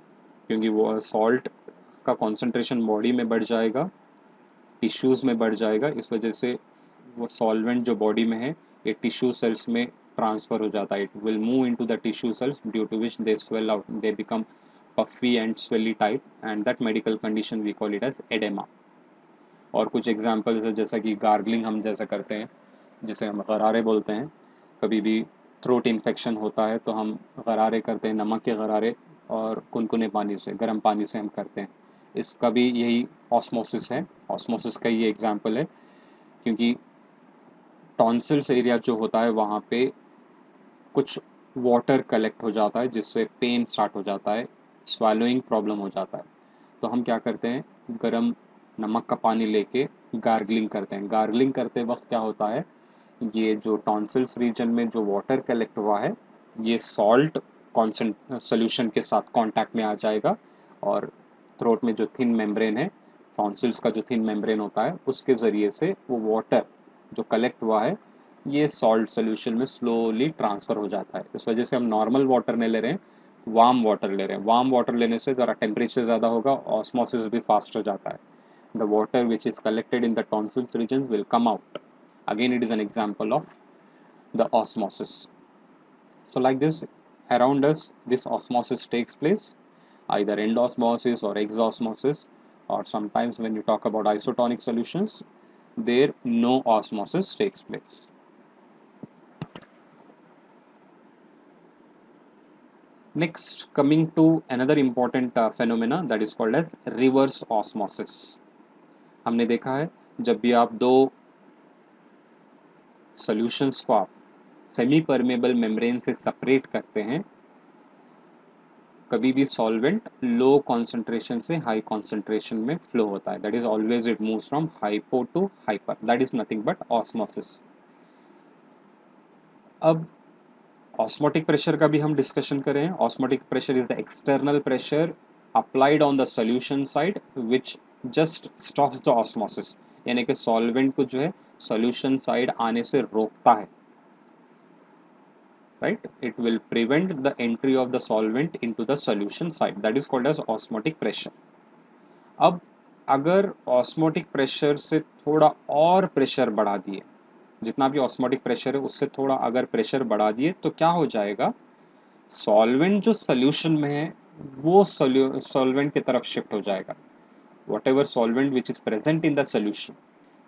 क्योंकि वो सॉल्ट का कॉन्सेंट्रेशन बॉडी में बढ़ जाएगा, टिश्यूज़ में बढ़ जाएगा, इस वजह से वो सॉल्वेंट जो बॉडी में है ये टिश्यू सेल्स में ट्रांसफ़र हो जाता है। It will move into the tissue cells due to which they swell out, they become puffy and swelly type and that medical condition we call it as edema. और कुछ examples है जैसा कि gargling हम जैसा करते हैं, जिसे हम गरारे बोलते हैं। कभी भी थ्रोट इन्फेक्शन होता है तो हम गरारे करते हैं, नमक के गरारे, और कुनकुने पानी से, गर्म पानी से हम करते हैं। इसका भी यही ऑस्मोसिस है, ऑस्मोसिस का ये एग्जांपल है, क्योंकि टॉन्सिल्स एरिया जो होता है वहाँ पे कुछ वाटर कलेक्ट हो जाता है जिससे पेन स्टार्ट हो जाता है, स्वैलोइंग प्रॉब्लम हो जाता है। तो हम क्या करते हैं गरम नमक का पानी लेके गार्गलिंग करते हैं। गार्गलिंग करते वक्त क्या होता है ये जो टॉन्सिल्स रीजन में जो वाटर कलेक्ट हुआ है ये सॉल्ट कॉन्सेंट सोल्यूशन के साथ कांटेक्ट में आ जाएगा और थ्रोट में जो थिन मेम्ब्रेन है, टॉन्सिल्स का जो थिन मेम्ब्रेन होता है उसके ज़रिए से वो वाटर जो कलेक्ट हुआ है ये सॉल्ट सोल्यूशन में स्लोली ट्रांसफ़र हो जाता है। इस वजह से हम नॉर्मल वाटर नहीं ले रहे हैं, वार्म वाटर ले रहे हैं। वार्म वाटर लेने से ज़रा टेम्परेचर ज़्यादा होगा, ऑस्मोसिस भी फास्ट हो जाता है। The water which is collected in the tonsils region will come out. Again, it is an example of the osmosis. So like this, around us, this osmosis takes place, either endosmosis or exosmosis, or sometimes when you talk about isotonic solutions, there no osmosis takes place. Next, coming to another important phenomena that is called as reverse osmosis. हमने देखा है जब भी आप दो solutions को आप semi permeable membrane से सेपरेट करते हैं, कभी भी सॉल्वेंट लो कॉन्सेंट्रेशन से हाई कॉन्सेंट्रेशन में फ्लो होता है, that is always it moves from hypo to hyper, that is nothing but osmosis. अब ऑस्मोटिक प्रेशर का भी हम डिस्कशन करें। Osmotic pressure is the external pressure applied on the solution side which just stops the osmosis, यानी कि solvent को जो है सॉल्यूशन साइड आने से रोकता है, right? It will prevent the entry of the solvent into the solution side, that is called as osmotic pressure. अब अगर ऑस्मोटिक प्रेशर से थोड़ा और प्रेशर बढ़ा दिए, जितना भी ऑस्मोटिक प्रेशर है उससे थोड़ा अगर प्रेशर बढ़ा दिए तो क्या हो जाएगा, सॉल्वेंट जो सॉल्यूशन में है वो सॉल्वेंट की तरफ शिफ्ट हो जाएगा। whatever solvent which is present in the solution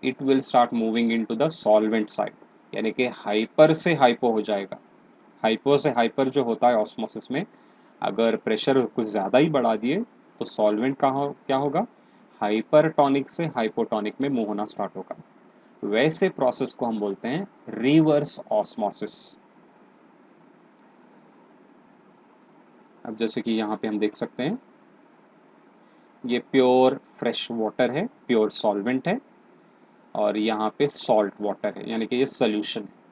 it will start moving into the solvent side, यानी कि हाइपर से हाइपो हो जाएगा। हाइपो से हाइपर जो होता है ऑस्मोसिस में, अगर प्रेशर कुछ ज़्यादा ही बढ़ा दिए तो सॉल्वेंट क्या होगा, हाइपरटोनिक से हाइपोटोनिक में मूव होना स्टार्ट होगा। वैसे प्रोसेस को हम बोलते हैं रिवर्स ऑस्मोसिस। अब जैसे कि यहाँ पे हम देख सकते हैं, ये प्योर फ्रेश वाटर है, प्योर सॉल्वेंट है, और यहाँ पे सॉल्ट वाटर है, यानी कि ये सोल्यूशन है।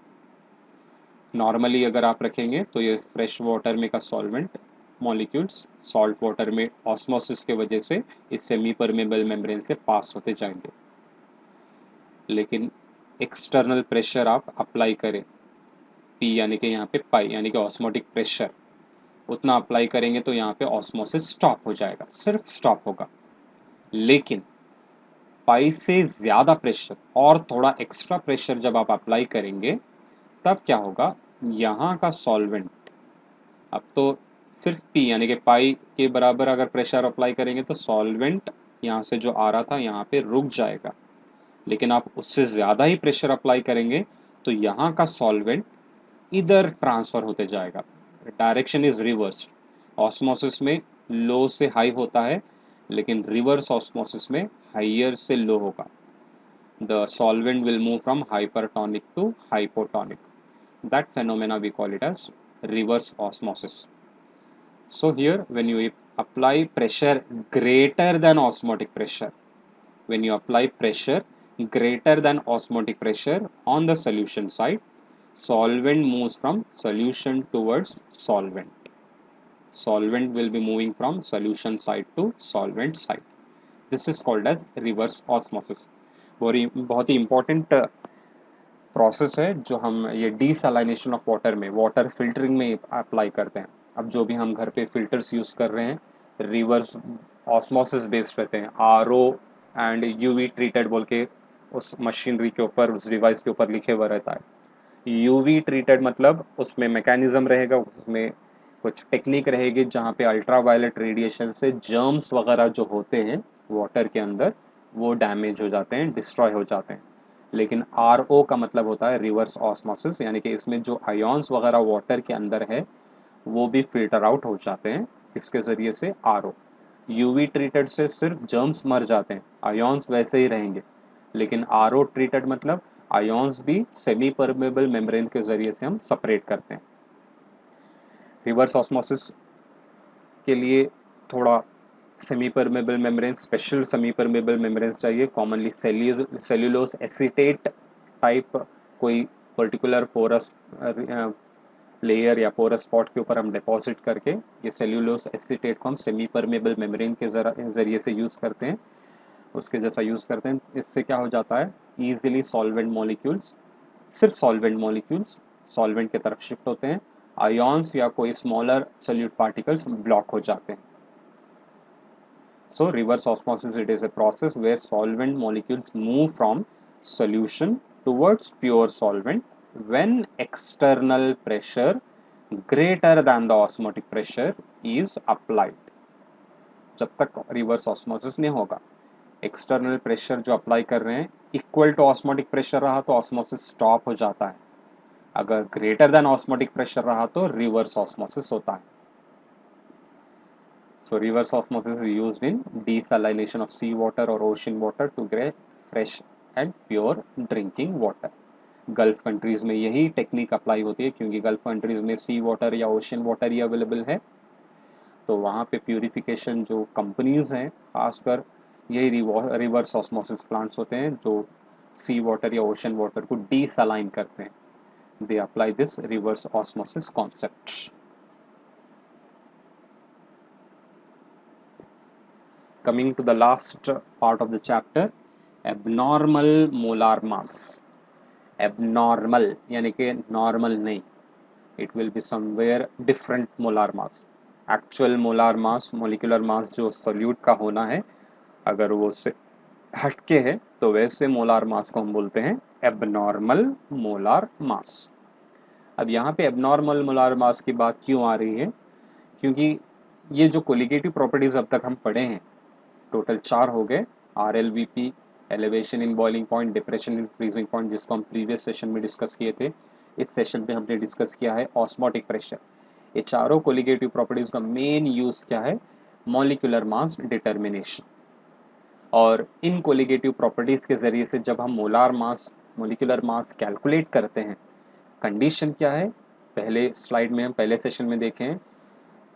नॉर्मली अगर आप रखेंगे तो ये फ्रेश वाटर में का सॉल्वेंट मॉलिक्यूल्स सॉल्ट वाटर में ऑस्मोसिस के वजह से इस सेमी परमेबल मेम्ब्रेन से पास होते जाएंगे। लेकिन एक्सटर्नल प्रेशर आप अप्लाई करें, पी यानी कि यहाँ पे पाई यानी कि ऑस्मोटिक प्रेशर उतना अप्लाई करेंगे तो यहाँ पे ऑस्मोसिस स्टॉप हो जाएगा, सिर्फ स्टॉप होगा। लेकिन पाई से ज़्यादा प्रेशर और थोड़ा एक्स्ट्रा प्रेशर जब आप अप्लाई करेंगे तब क्या होगा, यहाँ का सॉल्वेंट अब तो सिर्फ पी यानी कि पाई के बराबर अगर प्रेशर अप्लाई करेंगे तो सॉल्वेंट यहाँ से जो आ रहा था यहाँ पे रुक जाएगा। लेकिन आप उससे ज़्यादा ही प्रेशर अप्लाई करेंगे तो यहाँ का सॉल्वेंट इधर ट्रांसफ़र होते जाएगा। Direction is reversed. ऑस्मोसिस में लो से हाई होता है, लेकिन रिवर्स ऑस्मोसिस में हाइयर से लो होगा। The solvent will move from hypertonic to hypotonic. That phenomena we call it as reverse osmosis. So here when you apply pressure greater than osmotic pressure, when you apply pressure greater than osmotic pressure on the solution side, solvent moves from solution towards solvent. Solvent will be moving from solution side to solvent side. This is called as reverse osmosis. बहुत ही important process है जो हम ये desalination of water में, water filtering में apply करते हैं। अब जो भी हम घर पे फिल्टर्स यूज़ कर रहे हैं रिवर्स ऑस्मोसिस बेस्ड रहते हैं, आरओ एंड यूवी ट्रीटेड बोल के उस मशीनरी के ऊपर, उस डिवाइस के ऊपर लिखे हुआ रहता है। यूवी ट्रीटेड मतलब उसमें मैकेनिज्म रहेगा, उसमें कुछ टेक्निक रहेगी जहाँ पे अल्ट्रा वायलेट रेडिएशन से जर्म्स वगैरह जो होते हैं वाटर के अंदर वो डैमेज हो जाते हैं, डिस्ट्रॉय हो जाते हैं। लेकिन आर ओ का मतलब होता है रिवर्स ऑस्मोसिस, यानी कि इसमें जो आयोन्स वगैरह वाटर के अंदर है वो भी फिल्टर आउट हो जाते हैं। इसके ज़रिए से आर ओ, यूवी ट्रीटेड से सिर्फ जर्म्स मर जाते हैं, आयोन्स वैसे ही रहेंगे। लेकिन आर ओ ट्रीटेड मतलब आयोन्स भी सेमी परमेबल मेम्ब्रेन के ज़रिए से हम सेपरेट करते हैं। रिवर्स ऑस्मोसिस के लिए थोड़ा semi permeable membrane, special semi permeable membranes चाहिए। कॉमनली सेल्यूलोस एसीटेट टाइप कोई पर्टिकुलर पोरस लेयर या पोरस स्पॉट के ऊपर हम डिपॉजिट करके ये सेल्यूलोस एसीटेट को हम सेमी परमेबल मेम्ब्रेन के ज़रिए से यूज़ करते हैं, उसके जैसा यूज़ करते हैं। इससे क्या हो जाता है, ईजिली सॉल्वेंट मॉलिक्यूल्स, सिर्फ सॉल्वेंट मॉलिक्यूल्स सॉल्वेंट की तरफ शिफ्ट होते हैं, आयोन्स या कोई स्मॉलर सोल्यूट पार्टिकल्स ब्लॉक हो जाते हैं। So reverse osmosis, it is a process where solvent molecules move from solution towards pure solvent when external pressure greater than the osmotic pressure is applied. जब तक reverse osmosis नहीं होगा, external pressure जो apply कर रहे हैं equal to osmotic pressure रहा तो ऑस्मोसिस स्टॉप हो जाता है। अगर ग्रेटर देन ऑस्मोटिक प्रेशर रहा तो रिवर्स ऑस्मोसिस होता है। So reverse osmosis is used in desalination of sea water or ocean water to get fresh and pure drinking water. Gulf countries में यही टेक्निक अप्लाई होती है क्योंकि गल्फ कंट्रीज़ में सी वाटर या ओशन वाटर ही available है, तो वहाँ पे प्यूरिफिकेशन जो कंपनीज़ हैं खासकर यही रिवर्स ऑस्मोसिस प्लांट्स होते हैं जो सी वाटर या ओशन वाटर को डीसलाइन करते हैं। They apply this reverse osmosis concept. Coming to the last part of the chapter, abnormal molar mass. Abnormal यानी कि normal नहीं, it will be somewhere different molar mass. Actual molar mass, molecular mass जो solute का होना है, अगर वो से हटके है तो वैसे मोलार मास को हम बोलते हैं एबनॉर्मल मोलार मास। अब यहाँ पे एबनॉर्मल मोलार मास की बात क्यों आ रही है, क्योंकि ये जो कोलिगेटिव प्रॉपर्टीज अब तक हम पढ़े हैं, टोटल 4 हो गए। RLVP, elevation in boiling point, depression in freezing point, जिसको हम प्रीवियस सेशन में डिस्कस किए थे। इस सेशन में हमने डिस्कस किया है ऑस्मोटिक प्रेशर। ये चारों कोलिगेटिव प्रॉपर्टीज का मेन यूज क्या है? Molecular mass determination. और इन कोलिगेटिव प्रॉपर्टीज के जरिए से जब हम molar mass, molecular mass calculate करते हैं, कंडीशन क्या है? पहले स्लाइड में हम पहले सेशन में देखे हैं,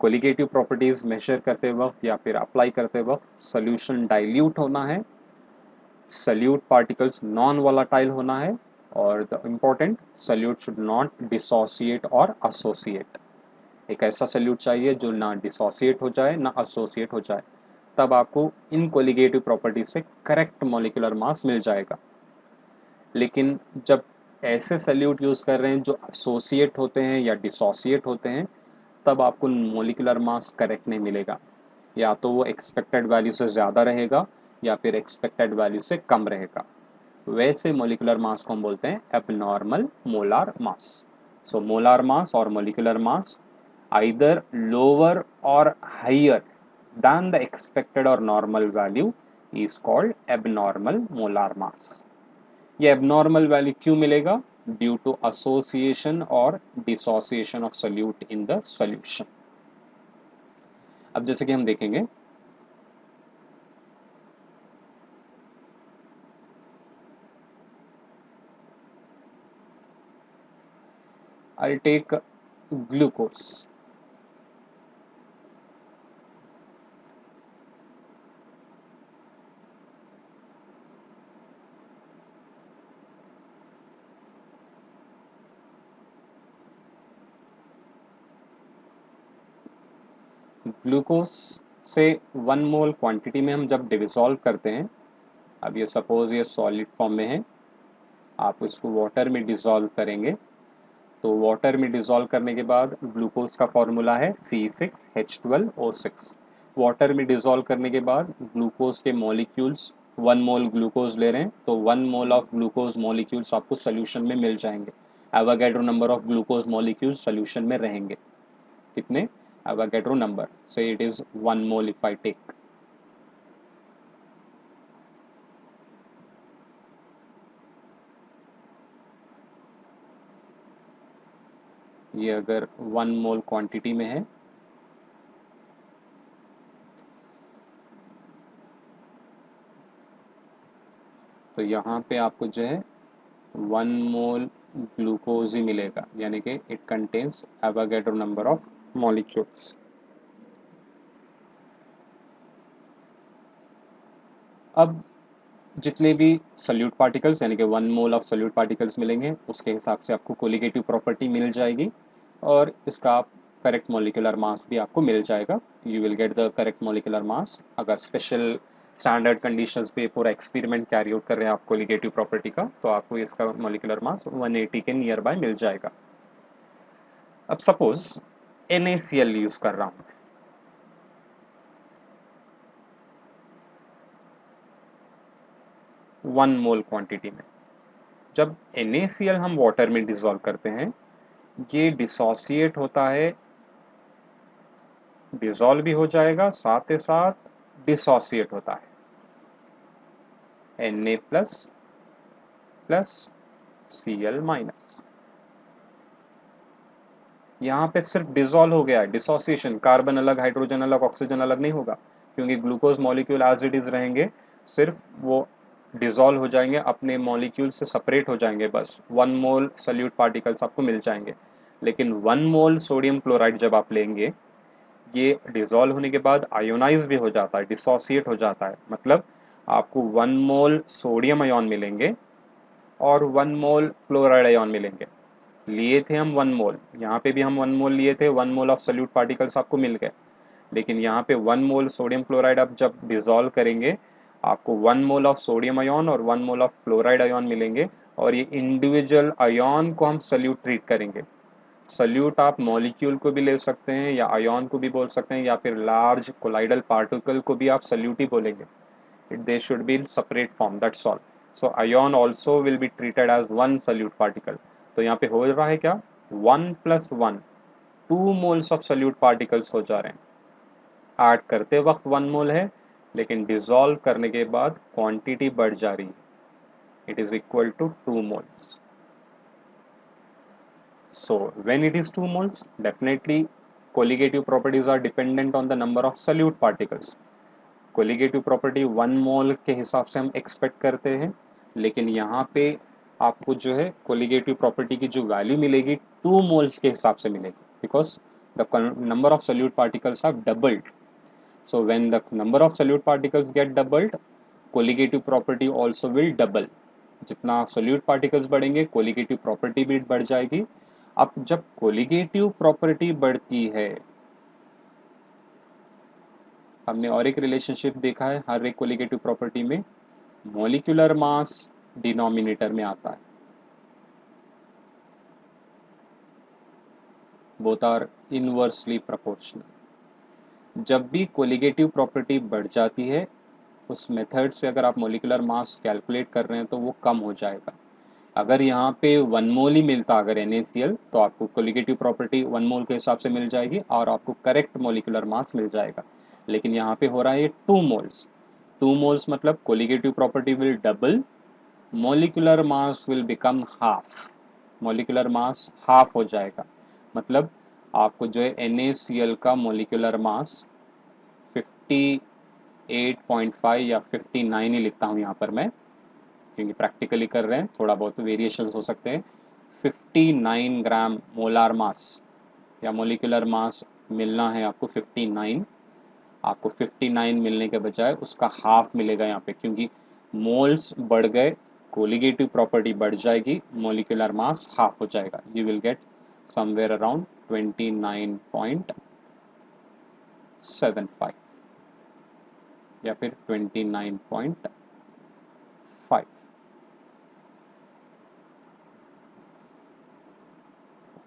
कोलिगेटिव प्रॉपर्टीज मेजर करते वक्त या फिर अप्लाई करते वक्त सॉल्यूशन डाइल्यूट होना है, सल्यूट पार्टिकल्स नॉन वोलाटाइल होना है, और the important, solute should not dissociate और एसोसिएट। एक ऐसा सल्यूट चाहिए जो ना डिसोसिएट हो जाए ना एसोसिएट हो जाए, तब आपको इन कोलिगेटिव प्रॉपर्टीज से करेक्ट मॉलिक्यूलर मास मिल जाएगा। लेकिन जब ऐसे सल्यूट यूज कर रहे हैं जो एसोसिएट होते हैं या डिसोसिएट होते हैं, तब आपको मॉलिक्यूलर मास करेक्ट नहीं मिलेगा। या तो वो एक्सपेक्टेड वैल्यू से ज़्यादा रहेगा या फिर एक्सपेक्टेड वैल्यू से कम रहेगा। वैसे मॉलिक्यूलर मास को हम बोलते हैं एबनॉर्मल मोलार मास। सो मोलार मास और मॉलिक्यूलर मास आइदर लोअर और higher than the expected or normal value is called abnormal molar mass। ये abnormal value क्यों मिलेगा? ड्यू टू एसोसिएशन और dissociation of solute in the solution. अब जैसे कि हम देखेंगे, I'll take glucose। ग्लूकोज से 1 मोल क्वांटिटी में हम जब डिसॉल्व करते हैं, अब ये सपोज ये सॉलिड फॉर्म में है, आप इसको वाटर में डिसॉल्व करेंगे, तो वाटर में डिसॉल्व करने के बाद ग्लूकोज का फॉर्मूला है C6H12O6। वाटर में डिसॉल्व करने के बाद ग्लूकोज के मॉलिक्यूल्स 1 मोल ग्लूकोज ले रहे हैं, तो 1 मोल ऑफ ग्लूकोज मॉलिक्यूल्स आपको सोल्यूशन में मिल जाएंगे। Avogadro number of glucose molecules solution में रहेंगे। कितने? Avogadro number, so it is 1 mole if I take. ये अगर 1 मोल क्वांटिटी में है, तो यहाँ पे आपको जो है 1 मोल ग्लूकोज ही मिलेगा, यानी कि it contains Avogadro number of molecules. अब जितने भी सल्यूट पार्टिकल्स यानी कि 1 मोल ऑफ सल्यूट पार्टिकल्स मिलेंगे, उसके हिसाब से आपको कोलिगेटिव प्रॉपर्टी मिल जाएगी और इसका आप करेक्ट मॉलिक्यूलर मास भी आपको मिल जाएगा। You will get the correct molecular mass. अगर स्पेशल स्टैंडर्ड कंडीशंस पे पूरा एक्सपेरिमेंट कैरी आउट कर रहे हैं आप कोलिगेटिव प्रॉपर्टी का, तो आपको इसका मॉलिक्यूलर मास 180 के नियर बाय मिल जाएगा। अब सपोज NaCl यूज कर रहा हूँ, 1 मोल क्वांटिटी में। जब NaCl हम वाटर में डिसॉल्व करते हैं, ये डिसोसिएट होता है, डिसॉल्व भी हो जाएगा, साथ ही साथ डिसोसिएट होता है। Na plus plus Cl minus. यहाँ पे सिर्फ डिसॉल्व हो गया है, डिसोसिएशन, कार्बन अलग, हाइड्रोजन अलग, ऑक्सीजन अलग नहीं होगा, क्योंकि glucose molecule as it is रहेंगे, सिर्फ वो डिसॉल्व हो जाएंगे, अपने मॉलिक्यूल से सेपरेट हो जाएंगे, बस 1 मोल सल्यूट पार्टिकल्स आपको मिल जाएंगे। लेकिन 1 मोल सोडियम क्लोराइड जब आप लेंगे, ये डिसॉल्व होने के बाद आयोनाइज भी हो जाता है, डिसोसिएट हो जाता है, मतलब आपको 1 मोल सोडियम आयोन मिलेंगे और 1 मोल क्लोराइड आयोन मिलेंगे। लिए थे हम 1 मोल, यहाँ पे भी हम 1 मोल लिए थे, 1 मोल ऑफ सल्यूट पार्टिकल्स आपको मिल गए। लेकिन यहाँ पे 1 मोल सोडियम क्लोराइड आप जब डिसॉल्व करेंगे, आपको 1 मोल ऑफ सोडियम आयोन और 1 मोल ऑफ क्लोराइड आयोन मिलेंगे, और ये इंडिविजुअल आयोन को हम सल्यूट ट्रीट करेंगे। सल्यूट आप मॉलिक्यूल को भी ले सकते हैं या आयोन को भी बोल सकते हैं, या फिर लार्ज कोलाइडल पार्टिकल को भी आप सल्यूट ही बोलेंगे। They should be in separate form, that's all. So ion also will be treated as 1 solute particle. तो यहाँ पे हो रहा है क्या? 1 + 1, 2 मोल्स ऑफ सल्यूट पार्टिकल्स हो जा रहे हैं। ऐड करते वक्त 1 मोल है, लेकिन डिसॉल्व करने के बाद क्वांटिटी बढ़ जा रही है, it is equal to 2 moles. So when it is 2 moles, definitely colligative properties are dependent on the number of solute particles. Colligative property 1 मोल के हिसाब से हम एक्सपेक्ट करते हैं, लेकिन यहाँ पे आपको जो है colligative property की जो वैल्यू मिलेगी 2 मोल्स के हिसाब से मिलेगी, because the number of solute particles have doubled. So when the number of solute particles get doubled, colligative property also will double. जितना solute particles बढ़ेंगे colligative property भी बढ़ जाएगी. अब जब colligative property बढ़ती है, हमने और एक रिलेशनशिप देखा है हर एक colligative property में, molecular mass डिनोमिनेटर में आता है. Both are inversely proportional. जब भी colligative property बढ़ जाती है, उस मेथड से अगर आप मोलिकुलर मास कैलकुलेट कर रहे हैं तो वो कम हो जाएगा. अगर यहाँ पे 1 मोल ही मिलता अगर NaCl, तो आपको कोलिगेटिव प्रॉपर्टी 1 मोल के हिसाब से मिल जाएगी और आपको करेक्ट मोलिकुलर मास मिल जाएगा. लेकिन यहाँ पे हो रहा है 2 मोल्स. 2 मोल्स मतलब colligative property will double, molecular mass will become half. Molecular mass half हो जाएगा, मतलब आपको जो है NaCl का मोलिकुलर मास 58.5 या 59 ही लिखता हूँ यहाँ पर मैं, क्योंकि प्रैक्टिकली कर रहे हैं, थोड़ा बहुत वेरिएशंस हो सकते हैं. 59 ग्राम मोलार मास या मोलिकुलर मास मिलना है आपको 59. आपको 59 मिलने के बजाय उसका हाफ मिलेगा यहाँ पे, क्योंकि मोल्स बढ़ गए, कोलिगेटिव प्रॉपर्टी बढ़ जाएगी, मोलिकुलर मास हाफ हो जाएगा. You will get somewhere around 29.75 या फिर 29.5.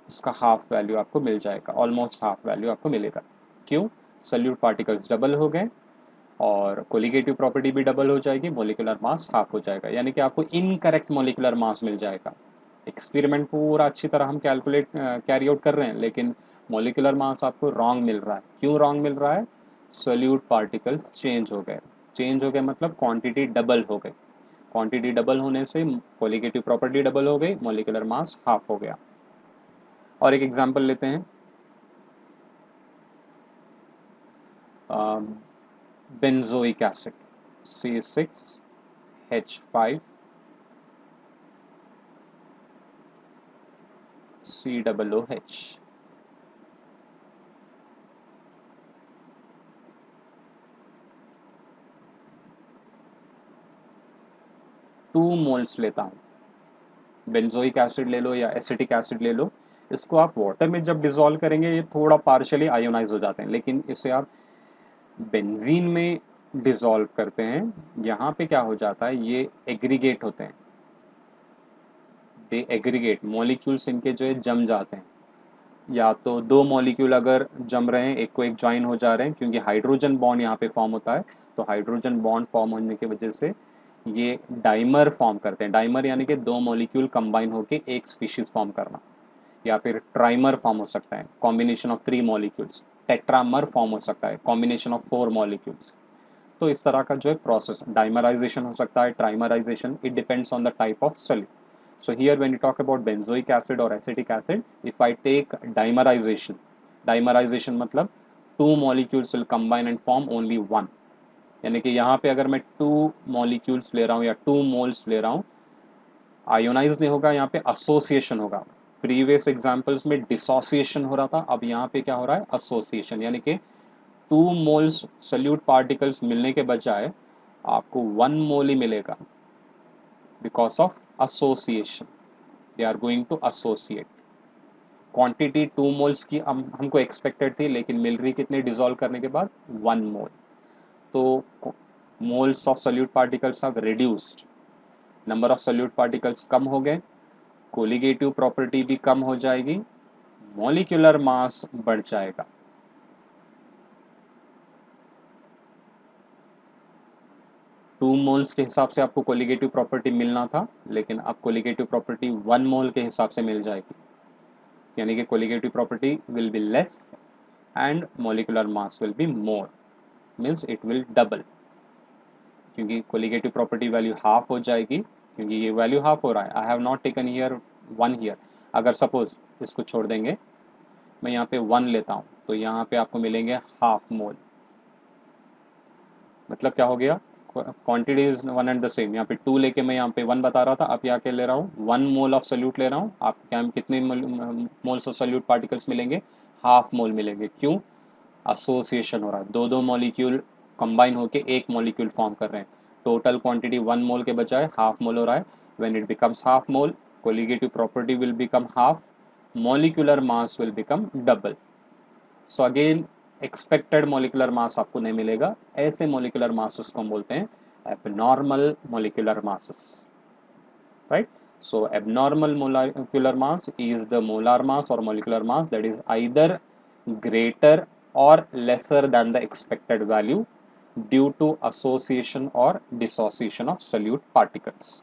इसका हाफ वैल्यू आपको मिल जाएगा, ऑलमोस्ट हाफ वैल्यू आपको मिलेगा. क्यों? सल्यूट पार्टिकल्स डबल हो गए और कोलिगेटिव प्रॉपर्टी भी डबल हो जाएगी, मोलिकुलर मास हाफ हो जाएगा, यानी कि आपको इनकरेक्ट मोलिकुलर मास मिल जाएगा. एक्सपेरिमेंट पूरा अच्छी तरह हम कैरी आउट कर रहे हैं, लेकिन मोलिकुलर मास आपको रॉन्ग मिल रहा है. क्यों रॉन्ग मिल रहा है? सल्यूट पार्टिकल्स चेंज हो गए. चेंज हो गए मतलब क्वांटिटी डबल हो गई. क्वांटिटी डबल होने से कोलिगेटिव प्रॉपर्टी डबल हो गई, मोलिकुलर मास हाफ हो गया. और एक एग्जांपल लेते हैं. Benzoic acid C6H5COOH. 2 मोल्स लेता हूँ. बेंजोइक एसिड ले लो या एसिटिक एसिड ले लो, इसको आप वाटर में जब डिसॉल्व करेंगे ये थोड़ा पार्शियली आयोनाइज हो जाते हैं, लेकिन इसे आप बेंजीन में डिसॉल्व करते हैं, यहाँ पे क्या हो जाता है, ये एग्रीगेट होते हैं. दे एग्रीगेट, मॉलिक्यूल्स इनके जो है जम जाते हैं. या तो 2 मॉलिक्यूल अगर जम रहे हैं, एक को एक ज्वाइन हो जा रहे हैं, क्योंकि हाइड्रोजन बॉन्ड यहाँ पे फॉर्म होता है, तो हाइड्रोजन बॉन्ड फॉर्म होने की वजह से ये डाइमर फॉर्म करते हैं. डाइमर यानी कि 2 मॉलिक्यूल कंबाइन होकर एक स्पीशीज फॉर्म करना. या फिर ट्राइमर फॉर्म हो सकता है, combination of 3 molecules. Tetramer form हो सकता है, कॉम्बिनेशन ऑफ 4 मॉलिक्यूल्स. तो इस तरह का जो है प्रोसेस, डाइमराइजेशन हो सकता है, trimerisation, it depends on the type of solute. So here when you talk about benzoic acid or acetic acid, if I take dimerization मतलब 2 molecules will combine and form only 1. यानी कि यहाँ पे अगर मैं 2 molecules ले रहा हूँ या 2 moles ले रहा हूँ, आयोनाइज नहीं होगा, यहाँ पे एसोसिएशन होगा. प्रीवियस एग्जांपल्स में डिसोसिएशन हो रहा था, अब यहाँ पे क्या हो रहा है, एसोसिएशन. यानी कि 2 मोल्स सल्यूट पार्टिकल्स मिलने के बजाय आपको 1 मोल ही मिलेगा, because of association. They are going to associate. Quantity 2 moles की हमको एक्सपेक्टेड थी, लेकिन मिल रही कितने डिसॉल्व करने के बाद 1 मोल. तो moles of solute particles have reduced, number of solute particles कम हो गए, कोलिगेटिव प्रॉपर्टी भी कम हो जाएगी, मॉलिक्यूलर मास बढ़ जाएगा. 2 मोल्स के हिसाब से आपको कोलिगेटिव प्रॉपर्टी मिलना था, लेकिन अब कोलिगेटिव प्रॉपर्टी 1 मोल के हिसाब से मिल जाएगी, यानी कि colligative property will be less and molecular mass will be more. Means it will double, क्योंकि कोलिगेटिव प्रॉपर्टी वैल्यू हाफ हो जाएगी, क्योंकि ये वैल्यू हाफ हो रहा है। I have not taken here 1 here. अगर सपोज इसको छोड़ देंगे, मैं यहाँ पे 1 लेता हूँ, तो यहाँ पे आपको मिलेंगे हाफ मोल। मतलब क्या हो गया, quantity is one and the same. यहाँ पे 2 लेके मैं यहाँ पे 1 बता रहा था, अब यहाँ के ले रहा हूँ 1 मोल ऑफ सोल्यूट ले रहा हूँ। आपको क्या कितने मोल्स ऑफ सोल्यूट पार्टिकल्स मिलेंगे, हाफ मोल मिलेंगे। क्यों, एसोसिएशन हो रहा है, दो दो मॉलिक्यूल कंबाइन होके एक मॉलिक्यूल फॉर्म कर रहे हैं। टोटल क्वांटिटी 1 मोल के बजाय हाफ मोल हो रहा है। When it becomes half mole, colligative property will become half, molecular mass will become double. So again expected molecular mass आपको नहीं मिलेगा। ऐसे मॉलिक्यूलर मासेस को हम बोलते हैं abnormal molecular masses, right. So abnormal molecular mass is the molar mass or molecular mass that is either greater or lesser than the expected value due to association or dissociation of solute particles।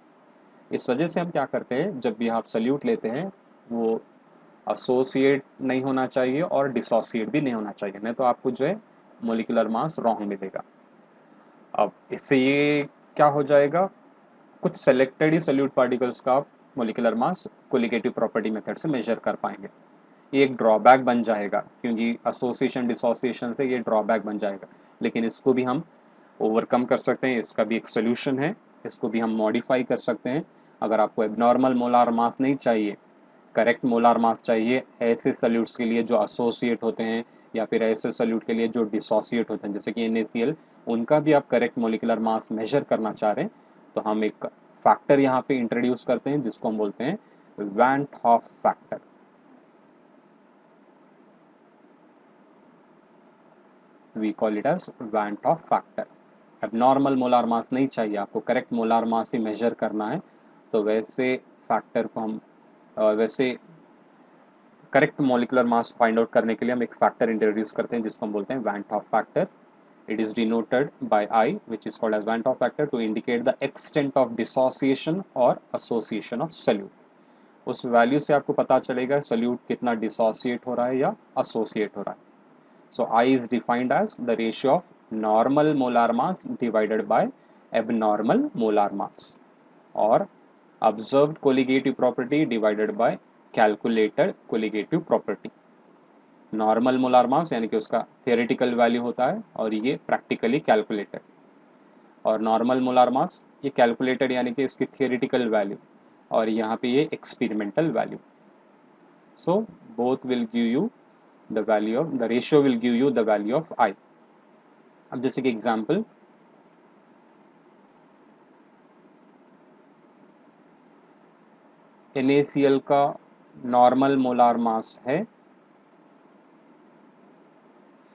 इस वजह से हम क्या करते हैं, जब भी आप सल्यूट लेते हैं वो एसोसिएट नहीं होना चाहिए और डिसोसिएट भी नहीं होना चाहिए, नहीं तो आपको जो है मोलिकुलर मास रॉन्ग मिलेगा। अब इससे ये क्या हो जाएगा, कुछ सेलेक्टेड ही सल्यूट पार्टिकल्स का आप molecular mass colligative property method से मेजर कर पाएंगे। ये एक ड्रॉबैक बन जाएगा, क्योंकि एसोसिएशन डिसोसिएशन से ये ड्रॉबैक बन जाएगा। लेकिन इसको भी हम ओवरकम कर सकते हैं, इसका भी एक सोल्यूशन है, इसको भी हम मॉडिफाई कर सकते हैं। अगर आपको एबनॉर्मल मोलार मास नहीं चाहिए, करेक्ट मोलार मास चाहिए ऐसे सल्यूट्स के लिए जो एसोसिएट होते हैं, या फिर ऐसे सल्यूट के लिए जो डिसोसिएट होते हैं जैसे कि NaCl, उनका भी आप करेक्ट मोलिकुलर मास मेजर करना चाह रहे हैं, तो हम एक फैक्टर यहाँ पे इंट्रोड्यूस करते हैं जिसको हम बोलते हैं van Hoff factor. We call it as van Hoff factor. Abnormal molar mass नहीं चाहिए, आपको करेक्ट मोलार मास ही मेजर करना है, तो वैसे फैक्टर को हम वैसे correct molecular mass find out करने के लिए हम एक फैक्टर इंट्रोड्यूस करते हैं जिसको हम बोलते हैं van Hoff factor. It is denoted by I, which is called as Van 't Hoff factor, to indicate the extent of dissociation or association of solute। उस वैल्यू से आपको पता चलेगा सोल्यूट कितना डिसोसिएट हो रहा है या एसोसिएट हो रहा है। सो I is defined as the ratio of normal molar mass divided by abnormal molar mass, or observed colligative property divided by calculated colligative property। Normal molar mass यानी कि उसका थियोरेटिकल वैल्यू होता है और ये प्रैक्टिकली कैलकुलेटेड, और normal molar mass ये calculated यानी कि इसकी थियोरेटिकल वैल्यू, और यहाँ पे ये experimental value. So both will give you the value of, the ratio will give you the value of I। अब जैसे कि एग्जांपल, NaCl का नॉर्मल मोलार मास है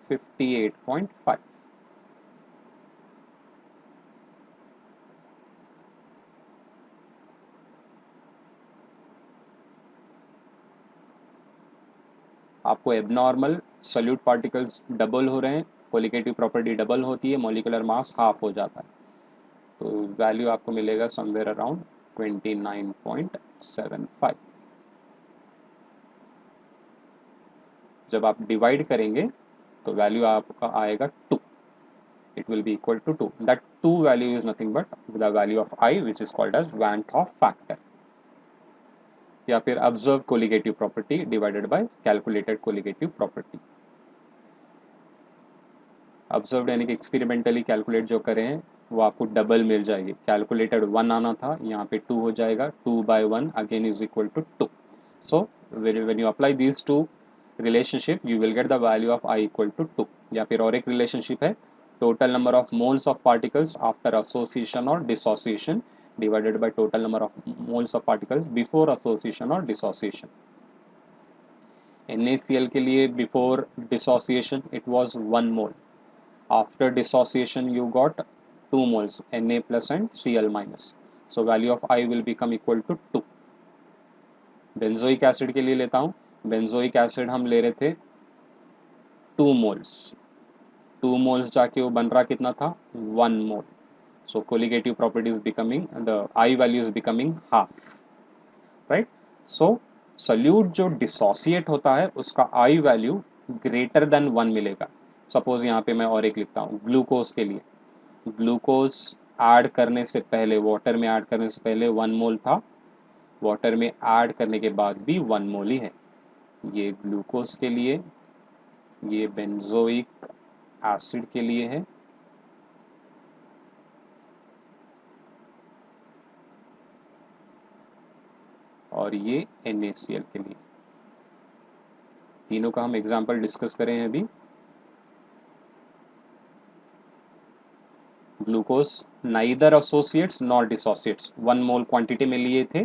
58.5। आपको एबनॉर्मल सोल्यूट पार्टिकल्स डबल हो रहे हैं, कोलिगेटिव प्रॉपर्टी डबल होती है, मॉलिकुलर मास हाफ हो जाता है, तो वैल्यू आपको मिलेगा समवेयर अराउंड 29.75। जब आप डिवाइड करेंगे तो वैल्यू आपका आएगा 2। It will be equal to 2। That 2 value is nothing but the value of I which is called as van 't Hoff factor, या फिर observe colligative property divided by calculated colligative property. Observe यानी कि experimentally calculate जो करें हैं वो आपको double मिल जाएगी। कैलकुलेटेड 1 आना था, यहाँ पे 2 हो जाएगा, 2/1 again is equal to 2। So when you apply these two relationship you will get the value of I equal to 2। या फिर और एक रिलेशनशिप है, total number of moles of particles after association और dissociation divided by total number of moles of particles before association और dissociation. NaCl के लिए before dissociation it was 1 mole, after dissociation you got 2 moles Na plus and Cl minus, so value of I will become equal to 2। Benzoic acid के लिए लेता हूँ, benzoic acid हम ले रहे थे 2 मोल्स, 2 मोल्स जाके वो बन रहा कितना था 1 mole, so colligative property is becoming, the I value is becoming half, right. So solute जो डिसोसिएट होता है उसका I वैल्यू ग्रेटर देन 1 मिलेगा। सपोज यहाँ पे मैं और एक लिखता हूँ ग्लूकोज के लिए। ग्लूकोज ऐड करने से पहले, वाटर में ऐड करने से पहले 1 मोल था, वाटर में ऐड करने के बाद भी 1 मोल ही है। ये ग्लूकोज के लिए, ये बेंजोइक एसिड के लिए है, और ये NaCl के लिए। तीनों का हम एग्जांपल डिस्कस करें हैं अभी। Glucose neither associates nor dissociates, 1 मोल क्वांटिटी में लिए थे,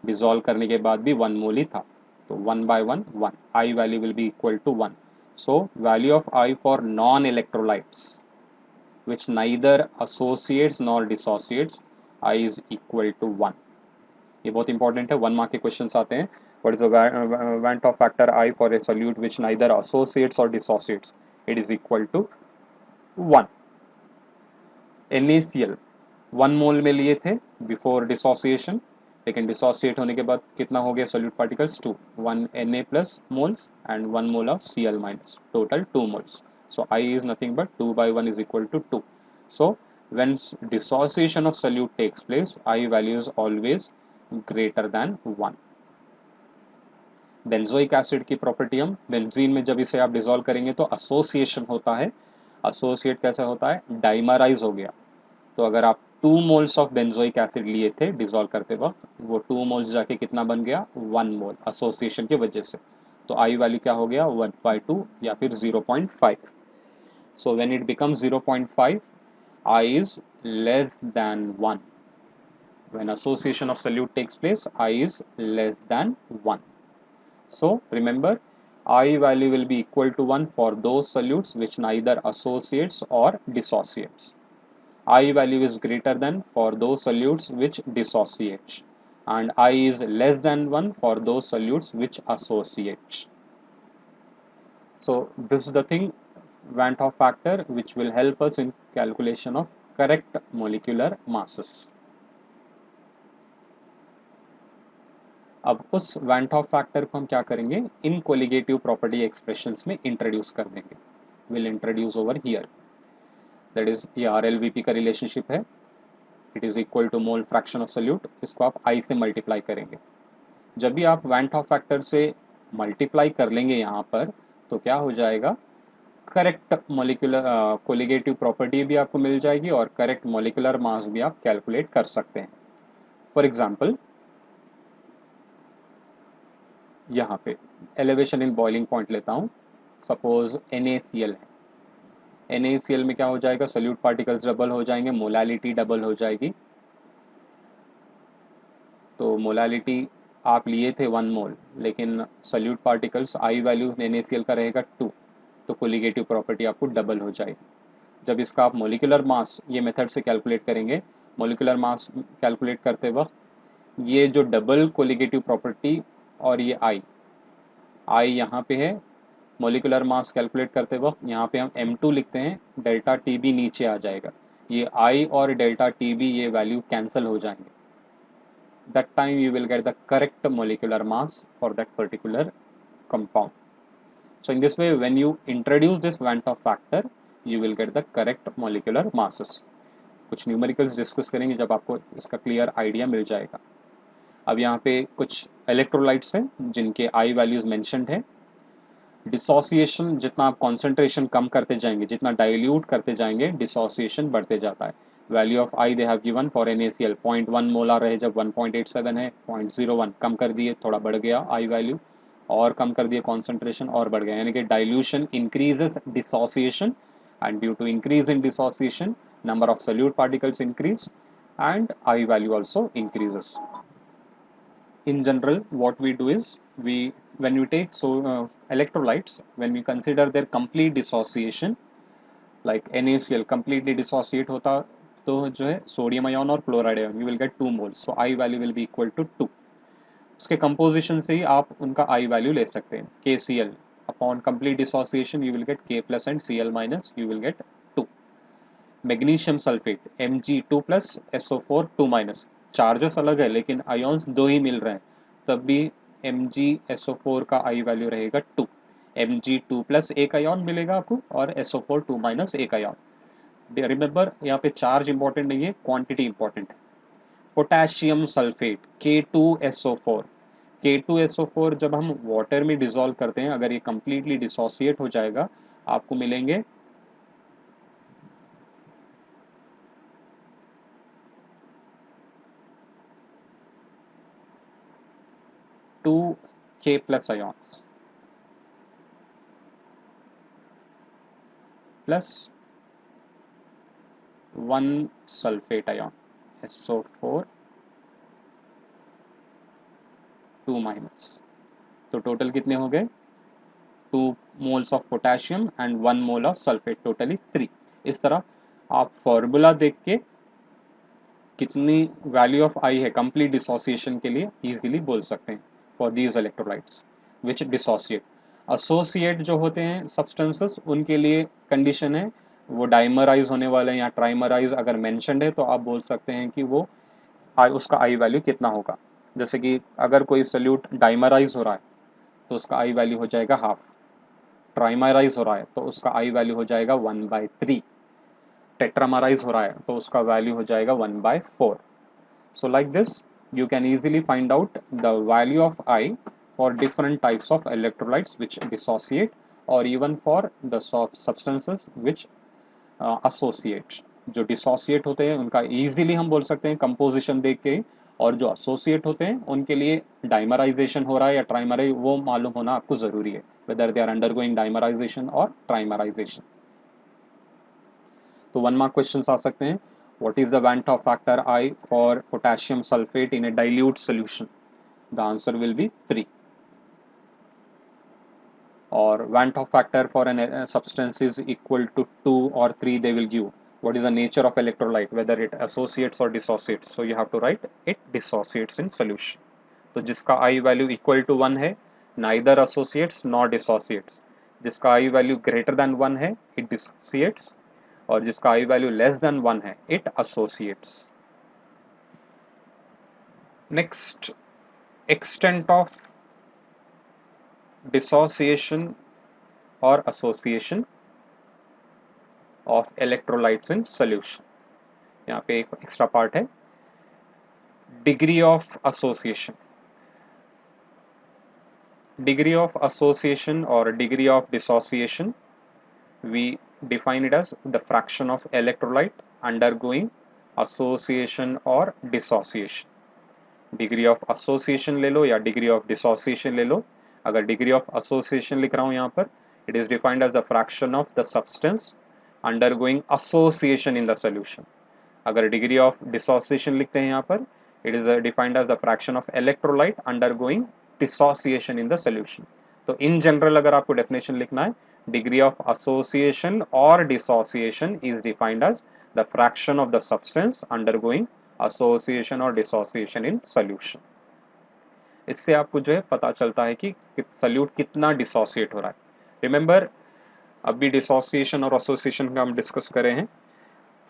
डिसॉल्व करने के बाद भी 1 मोल ही था, तो 1 by 1 1, I value will be equal to 1. So value of I for non electrolytes which neither associates nor dissociates, I is equal to 1. ये बहुत इंपॉर्टेंट है, 1 मार्क के क्वेश्चंस आते हैं। What is the went of factor I for a solute which neither associates or dissociates? It is equal to 1. NaCl 1 मोल में लिए थे before dissociation, लेकिन डिसोसिएट होने के बाद कितना हो गया solute particles 2, 1 Na plus moles and 1 mole of Cl minus, total 2 moles. So I is nothing but 2 by 1 is equal to 2. So when dissociation of solute takes place, I value is always greater than 1. Benzoic acid की property, हम benzene में जब इसे आप dissolve करेंगे तो association होता है। एसोसिएट कैसे होता है? डाइमराइज हो गया। तो अगर आप 2 मोल्स ऑफ बेंजोइक एसिड लिए थे डिसॉल्व करते वक्त, वो 2 मोल्स जाके कितना बन गया? 1 मोल, एसोसिएशन की वजह से। तो आई वैल्यू क्या हो गया? 1/2 या फिर 0.5। So when it becomes 0.5, I is less than 1। When association of solute takes place, I is less than 1। So remember, I value will be equal to 1 for those solutes which neither associates or dissociates. I value is greater than for those solutes which dissociate, and I is less than 1 for those solutes which associate. So this is the thing, Van't Hoff factor, which will help us in calculation of correct molecular masses. अब उस वैंट Hoff factor को हम क्या करेंगे? इन colligative property expressions में introduce कर देंगे। Will introduce over here, that is ये RLVP का रिलेशनशिप है, it is equal to mole fraction of solute, इसको आप I से मल्टीप्लाई करेंगे। जब भी आप वैंट ऑफ फैक्टर से मल्टीप्लाई कर लेंगे यहाँ पर, तो क्या हो जाएगा? करेक्ट मोलिकुलर कोलिगेटिव प्रॉपर्टी भी आपको मिल जाएगी और करेक्ट मोलिकुलर मास भी आप कैलकुलेट कर सकते हैं। फॉर एग्जाम्पल यहाँ पे एलिवेशन इन बॉइलिंग पॉइंट लेता हूँ, सपोज NaCl है। NaCl में क्या हो जाएगा? सोल्यूट पार्टिकल्स डबल हो जाएंगे, मोलालिटी डबल हो जाएगी। तो मोलालिटी आप लिए थे 1 मोल, लेकिन solute particles I value NaCl का रहेगा 2, तो कोलिगेटिव प्रॉपर्टी आपको डबल हो जाएगी। जब इसका आप मोलिकुलर मास ये मेथड से कैलकुलेट करेंगे, मोलिकुलर मास कैलकुलेट करते वक्त ये जो डबल कोलिगेटिव प्रॉपर्टी और ये I यहाँ पे है, मोलिकुलर मास कैलकुलेट करते वक्त यहाँ पे हम M2 लिखते हैं, डेल्टा TB नीचे आ जाएगा। ये I और डेल्टा TB ये वैल्यू कैंसिल हो जाएंगे। That time you will get the correct molecular mass for that particular compound. So in this way, when you introduce this Van't Hoff factor, you will get the correct molecular masses. कुछ numericals discuss करेंगे जब आपको इसका clear idea मिल जाएगा। अब यहाँ पे कुछ इलेक्ट्रोलाइट्स हैं जिनके I वैल्यूज मेंशन्ड है। डिसोसिएशन, जितना आप कॉन्सेंट्रेशन कम करते जाएंगे, जितना डाइल्यूट करते जाएंगे, डिसोसिएशन बढ़ते जाता है। Value of I they have given for NaCl 0.1 molar रहे जब 1.87 है, 0.01 कम कर दिए, थोड़ा बढ़ गया I वैल्यू, और कम कर दिए कॉन्सेंट्रेशन और बढ़ गया, यानी कि dilution increases dissociation, and due to increase in dissociation number of solute particles increase and I value also increases. In general, what we do is, when we take electrolytes, when we consider their complete dissociation, like NaCl completely dissociate होता तो जो है sodium ion और chloride ion, you will get 2 moles, so I value will be equal to 2. उसके composition से ही आप उनका I value ले सकते हैं। KCl upon complete dissociation you will get K plus and Cl minus, you will get 2. Magnesium sulphate Mg2 plus SO4 2 minus, charges अलग है लेकिन आयन्स दो ही मिल रहे हैं, तब भी Mg SO4 का I वैल्यू रहेगा 2। Mg2+ एक आयन मिलेगा आपको और SO4 2 माइनस एक आयन। रिमेंबर यहाँ पे चार्ज इंपॉर्टेंट नहीं है, क्वांटिटी इंपॉर्टेंट है। पोटेशियम सल्फेट K2SO4, K2SO4 जब हम वाटर में डिसॉल्व करते हैं, अगर ये कंप्लीटली डिसोसिएट हो जाएगा, आपको मिलेंगे 2K+ ions plus 1 sulphate ion SO4 2 minus. तो टोटल कितने हो गए? 2 moles of potassium and 1 mole of sulphate, totally 3। इस तरह आप फॉर्मूला देख के कितनी वैल्यू ऑफ आई है कंप्लीट डिसोसिएशन के लिए इजीली बोल सकते हैं for these electrolytes which dissociate. Associate जो होते हैं सब्सटेंसेस, उनके लिए कंडीशन है वो डाइमराइज होने वाले हैं या ट्राइमराइज अगर मेंशन्ड है तो आप बोल सकते हैं कि वो उसका आई वैल्यू कितना होगा। जैसे कि अगर कोई सल्यूट डाइमराइज हो रहा है तो उसका आई वैल्यू हो जाएगा हाफ, ट्राइमराइज हो रहा है तो उसका आई वैल्यू हो जाएगा 1/3, टेट्रामराइज हो रहा है तो उसका वैल्यू हो जाएगा 1/4। So like this, you can easily find out the value of I for different types of electrolytes which dissociate or even for the substances which associate। जो dissociate होते हैं उनका easily हम बोल सकते हैं composition देख के, और जो associate होते हैं उनके लिए dimerization हो रहा है या trimerization वो मालूम होना आपको ज़रूरी है, whether they are undergoing dimerization or trimerization। तो 1 मार्क क्वेश्चंस आ सकते हैं। What is the Van't Hoff factor I for potassium sulfate in a dilute solution? The answer will be 3. Or Van't Hoff factor for an substance is equal to 2 or 3, they will give. What is the nature of electrolyte, whether it associates or dissociates? So you have to write it dissociates in solution. तो जिसका I value equal to 1 है, neither associates nor dissociates. जिसका I value greater than 1 है, it dissociates, और जिसका I value less than 1 है, it associates. Next, extent of dissociation or association of electrolytes in solution. यहाँ पे एक एक्स्ट्रा पार्ट है, degree of association. Degree of association or degree of dissociation, we define it as the fraction of electrolyte undergoing association or dissociation. Degree of association ले लो या degree of dissociation ले लो। अगर degree of association लिख रहा हूँ यहाँ पर, it is defined as the fraction of the substance undergoing association in the solution. अगर डिग्री ऑफ डिसोसिएशन लिखते हैं यहाँ पर, it is defined as the fraction of electrolyte undergoing dissociation in the solution. तो इन जनरल अगर आपको definition लिखना है, डिग्री ऑफ एसोसिएशन और dissociation is defined as the fraction of the substance undergoing association और डिसोसिएशन इन सॉल्यूशन। इससे आपको जो है पता चलता है कि सॉल्यूट कितना डिसोसिएट हो रहा है। रिमेंबर, अभी डिसोसिएशन और एसोसिएशन का हम डिस्कस करे हैं।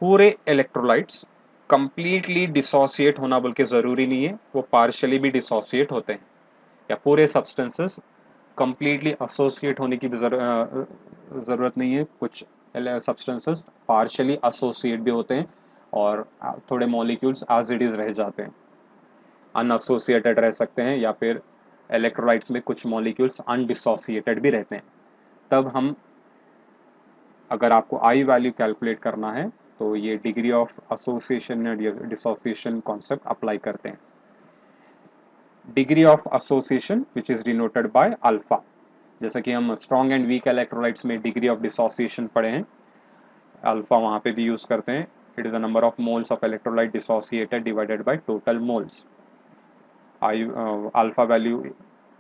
पूरे इलेक्ट्रोलाइट्स कंप्लीटली डिसोसिएट होना बोल के ज़रूरी नहीं है, वो पार्शियली भी डिसोसिएट होते हैं, या पूरे सब्सटेंसेस कंप्लीटली एसोसिएट होने की भी ज़रूरत नहीं है। कुछ सब्सटेंसेस पार्शियली एसोसिएट भी होते हैं और थोड़े मॉलिक्यूल्स एज इट इज़ रह जाते हैं, अनएसोसिएटेड रह सकते हैं, या फिर इलेक्ट्रोलाइट्स में कुछ मॉलिक्यूल्स अनडिसोसिएटेड भी रहते हैं। तब हम, अगर आपको आई वैल्यू कैलकुलेट करना है तो ये डिग्री ऑफ एसोसिएशन या डिसोसिएशन कॉन्सेप्ट अप्लाई करते हैं। Degree of association which is denoted by alpha, जैसा कि हम स्ट्रॉन्ग एंड वीक इलेक्ट्रोलाइट्स में डिग्री ऑफ डिसोसिएशन पढ़े हैं, अल्फा वहाँ पे भी यूज़ करते हैं। It is the number of moles of electrolyte dissociated divided by total moles. I alpha value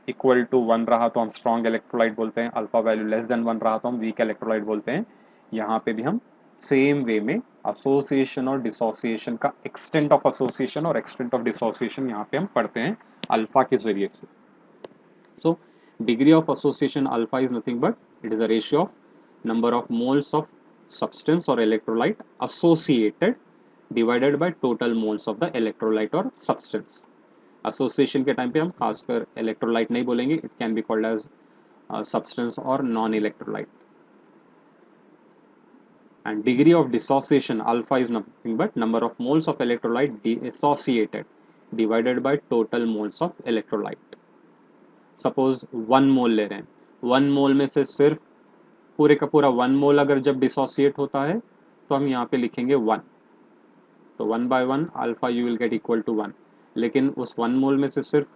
equal to 1 रहा तो हम स्ट्रॉन्ग इलेक्ट्रोलाइट बोलते हैं, अल्फा वैल्यू लेस देन 1 रहा तो हम वीक इलेक्ट्रोलाइट बोलते हैं। यहाँ पे भी हम सेम वे में एसोसिएशन और डिसोसिएशन का, एक्सटेंट ऑफ एसोसिएशन और एक्सटेंट ऑफ डिसोसिएशन यहाँ पे हम पढ़ते हैं अल्फा के जरिए से। So degree of association alpha is nothing but it is a ratio of number of moles of substance और electrolyte associated divided by total moles of the electrolyte और सब्सटेंस। एसोसिएशन के टाइम पे हम खासकर electrolyte नहीं बोलेंगे, it can be called as substance or non-electrolyte. And degree of dissociation alpha is nothing but number of moles of electrolyte dissociated divided by total moles of electrolyte. Suppose 1 मोल ले रहे हैं, 1 मोल में से सिर्फ पूरे का पूरा 1 मोल अगर जब डिसोसिएट होता है तो हम यहाँ पे लिखेंगे 1, तो 1/1 alpha you will get equal to 1। लेकिन उस 1 मोल में से सिर्फ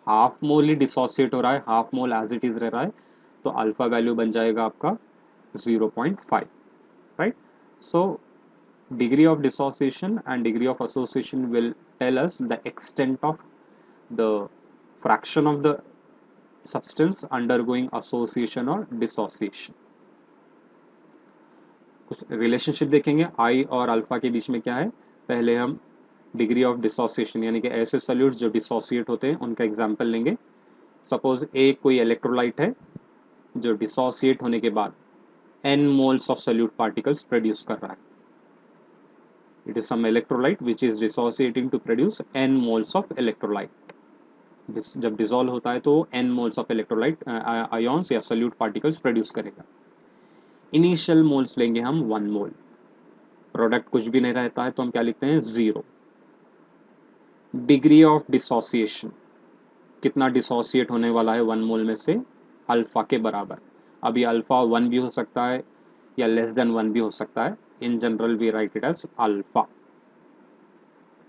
हाफ मोल ही डिसोसिएट हो रहा है, half mole as it is रह रहा है, तो अल्फा वैल्यू बन जाएगा आपका 0.5, right. So degree of dissociation and degree of association will tell us the extent of the fraction of the substance undergoing association or dissociation. कुछ relationship देखेंगे आई और अल्फा के बीच में क्या है। पहले हम डिग्री ऑफ डिसोसिएशन यानी कि ऐसे सॉल्यूट्स जो डिसोसिएट होते हैं उनका एग्जांपल लेंगे। सपोज एक कोई इलेक्ट्रोलाइट है जो डिसोसिएट होने के बाद n moles of solute particles produce कर रहा है। It is some electrolyte which is dissociating to produce n moles of electrolyte. जब डिसॉल्व होता है तो n moles of electrolyte ions या सॉल्यूट पार्टिकल्स प्रोड्यूस करेगा। इनिशियल मोल्स लेंगे हम 1 मोल, प्रोडक्ट कुछ भी नहीं रहता है तो हम क्या लिखते हैं 0। डिग्री ऑफ डिसोसिएशन कितना डिसोसिएट होने वाला है 1 मोल में से, अल्फा के बराबर। अभी अल्फा 1 भी हो सकता है या लेस देन 1 भी हो सकता है। In general we write it as alpha.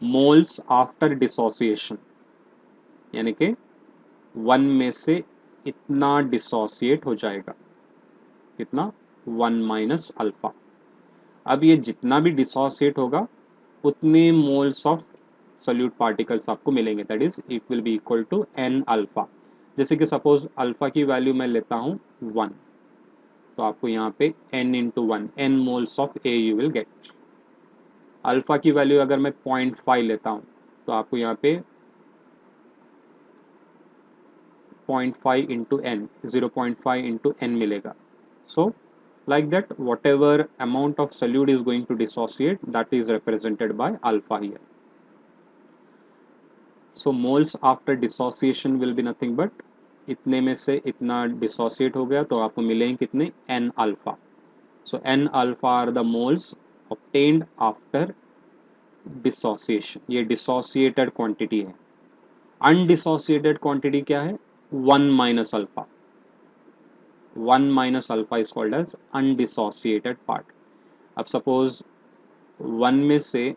Moles after dissociation यानी कि 1 में से इतना डिसोसिएट हो जाएगा, कितना 1 माइनस अल्फा। अब ये जितना भी डिसोसिएट होगा उतने मोल्स ऑफ सॉल्यूट पार्टिकल्स आपको मिलेंगे, that is it will be equal to n alpha. जैसे कि सपोज अल्फा की वैल्यू मैं लेता हूँ 1, तो आपको यहाँ पे n into 1 n moles of A you will gate. Alpha की वैल्यू अगर मैं 0.5 लेता हूँ तो आपको यहाँ पे 0.5 इंटू n 0.5 इंटू n मिलेगा। सो like that whatever amount of solute is going to dissociate that is represented by alpha here. So moles after dissociation will be nothing but इतने में से इतना dissociate हो गया तो आपको मिलेंगे कितने n alpha. So n alpha are the moles obtained after dissociation. ये dissociated quantity है। Undissociated quantity क्या है 1 minus alpha. 1 minus alpha is called as undissociated part. अब सपोज 1 में से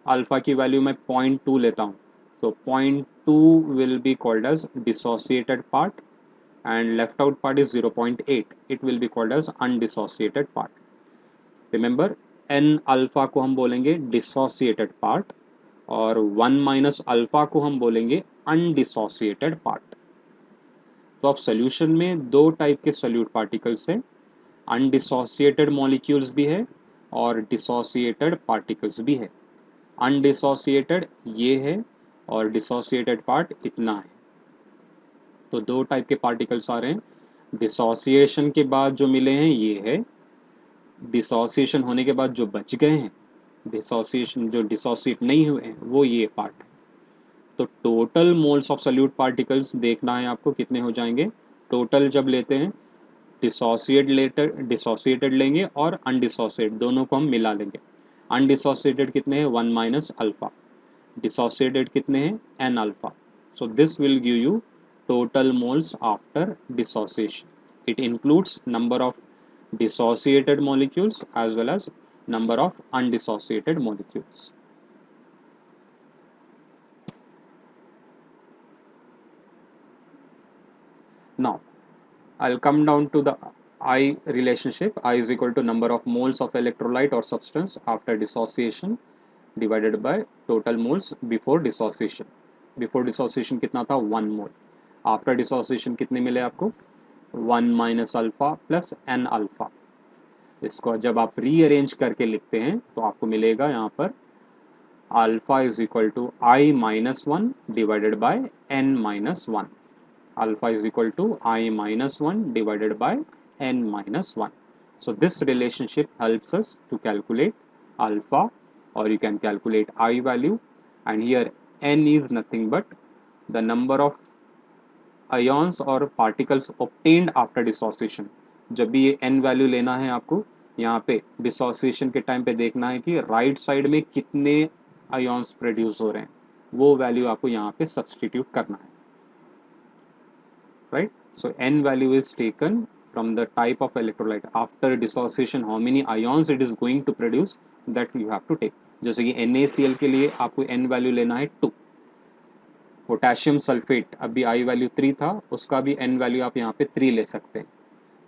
अल्फा की वैल्यू मैं 0.2 लेता हूँ, तो 0.2 will be called as dissociated part and left out part is 0.8, it will be called as undissociated part. Remember n alpha को हम बोलेंगे dissociated part और 1 minus alpha को हम बोलेंगे undissociated part. तो अब सोल्यूशन में दो टाइप के सोल्यूट पार्टिकल्स हैं, अनडिसोसिएटेड मॉलिक्यूल्स भी है और डिसोसिएटेड पार्टिकल्स भी है। अनडिसोसिएटेड ये है और डिसोसिएटेड पार्ट इतना है। तो दो टाइप के पार्टिकल्स आ रहे हैं। डिसोसिएशन के बाद जो मिले हैं ये है, डिसोसिएशन होने के बाद जो बच गए हैं, डिसोसिएशन जो डिसोसिएट नहीं हुए हैं वो ये पार्ट है। तो total moles of solute particles देखना है आपको कितने हो जाएंगे। टोटल जब लेते हैं डिसोसिएटेड लेंगे और अनडिसोसिएटेड दोनों को हम मिला लेंगे। अनडिसोसिएटेड कितने हैं 1 माइनस अल्फा, डिसोसिएटेड कितने हैं n alpha. So this will give you total moles after dissociation. It includes number of dissociated molecules as well as number of undissociated molecules. Now, I'll come down to the I relationship. I is equal to number of moles of electrolyte or substance after dissociation divided by total moles before dissociation. Before dissociation कितना था 1 mole. After dissociation कितने मिले आपको 1 minus alpha plus n alpha. इसको जब आप rearrange करके लिखते हैं तो आपको मिलेगा यहाँ पर alpha is equal to I minus 1 divided by n minus 1। Alpha is equal to I minus 1 divided by n minus 1। So this relationship helps us to calculate alpha, or you can calculate I value, and here n is nothing but the number of ions और particles obtained after dissociation. जब भी ये n value लेना है आपको, यहाँ पे dissociation के टाइम पे देखना है कि राइट साइड में कितने आयॉन्स प्रोड्यूस हो रहे हैं, वो वैल्यू आपको यहाँ पे सब्सटीट्यूट करना है, right. So n value is taken from the type of electrolyte after dissociation how many ions it is going to produce, that you have to take। जैसे कि NaCl के लिए आपको n वैल्यू लेना है 2, पोटेशियम सल्फेट अभी I value 3 था, उसका भी n वैल्यू आप यहाँ पे 3 ले सकते हैं।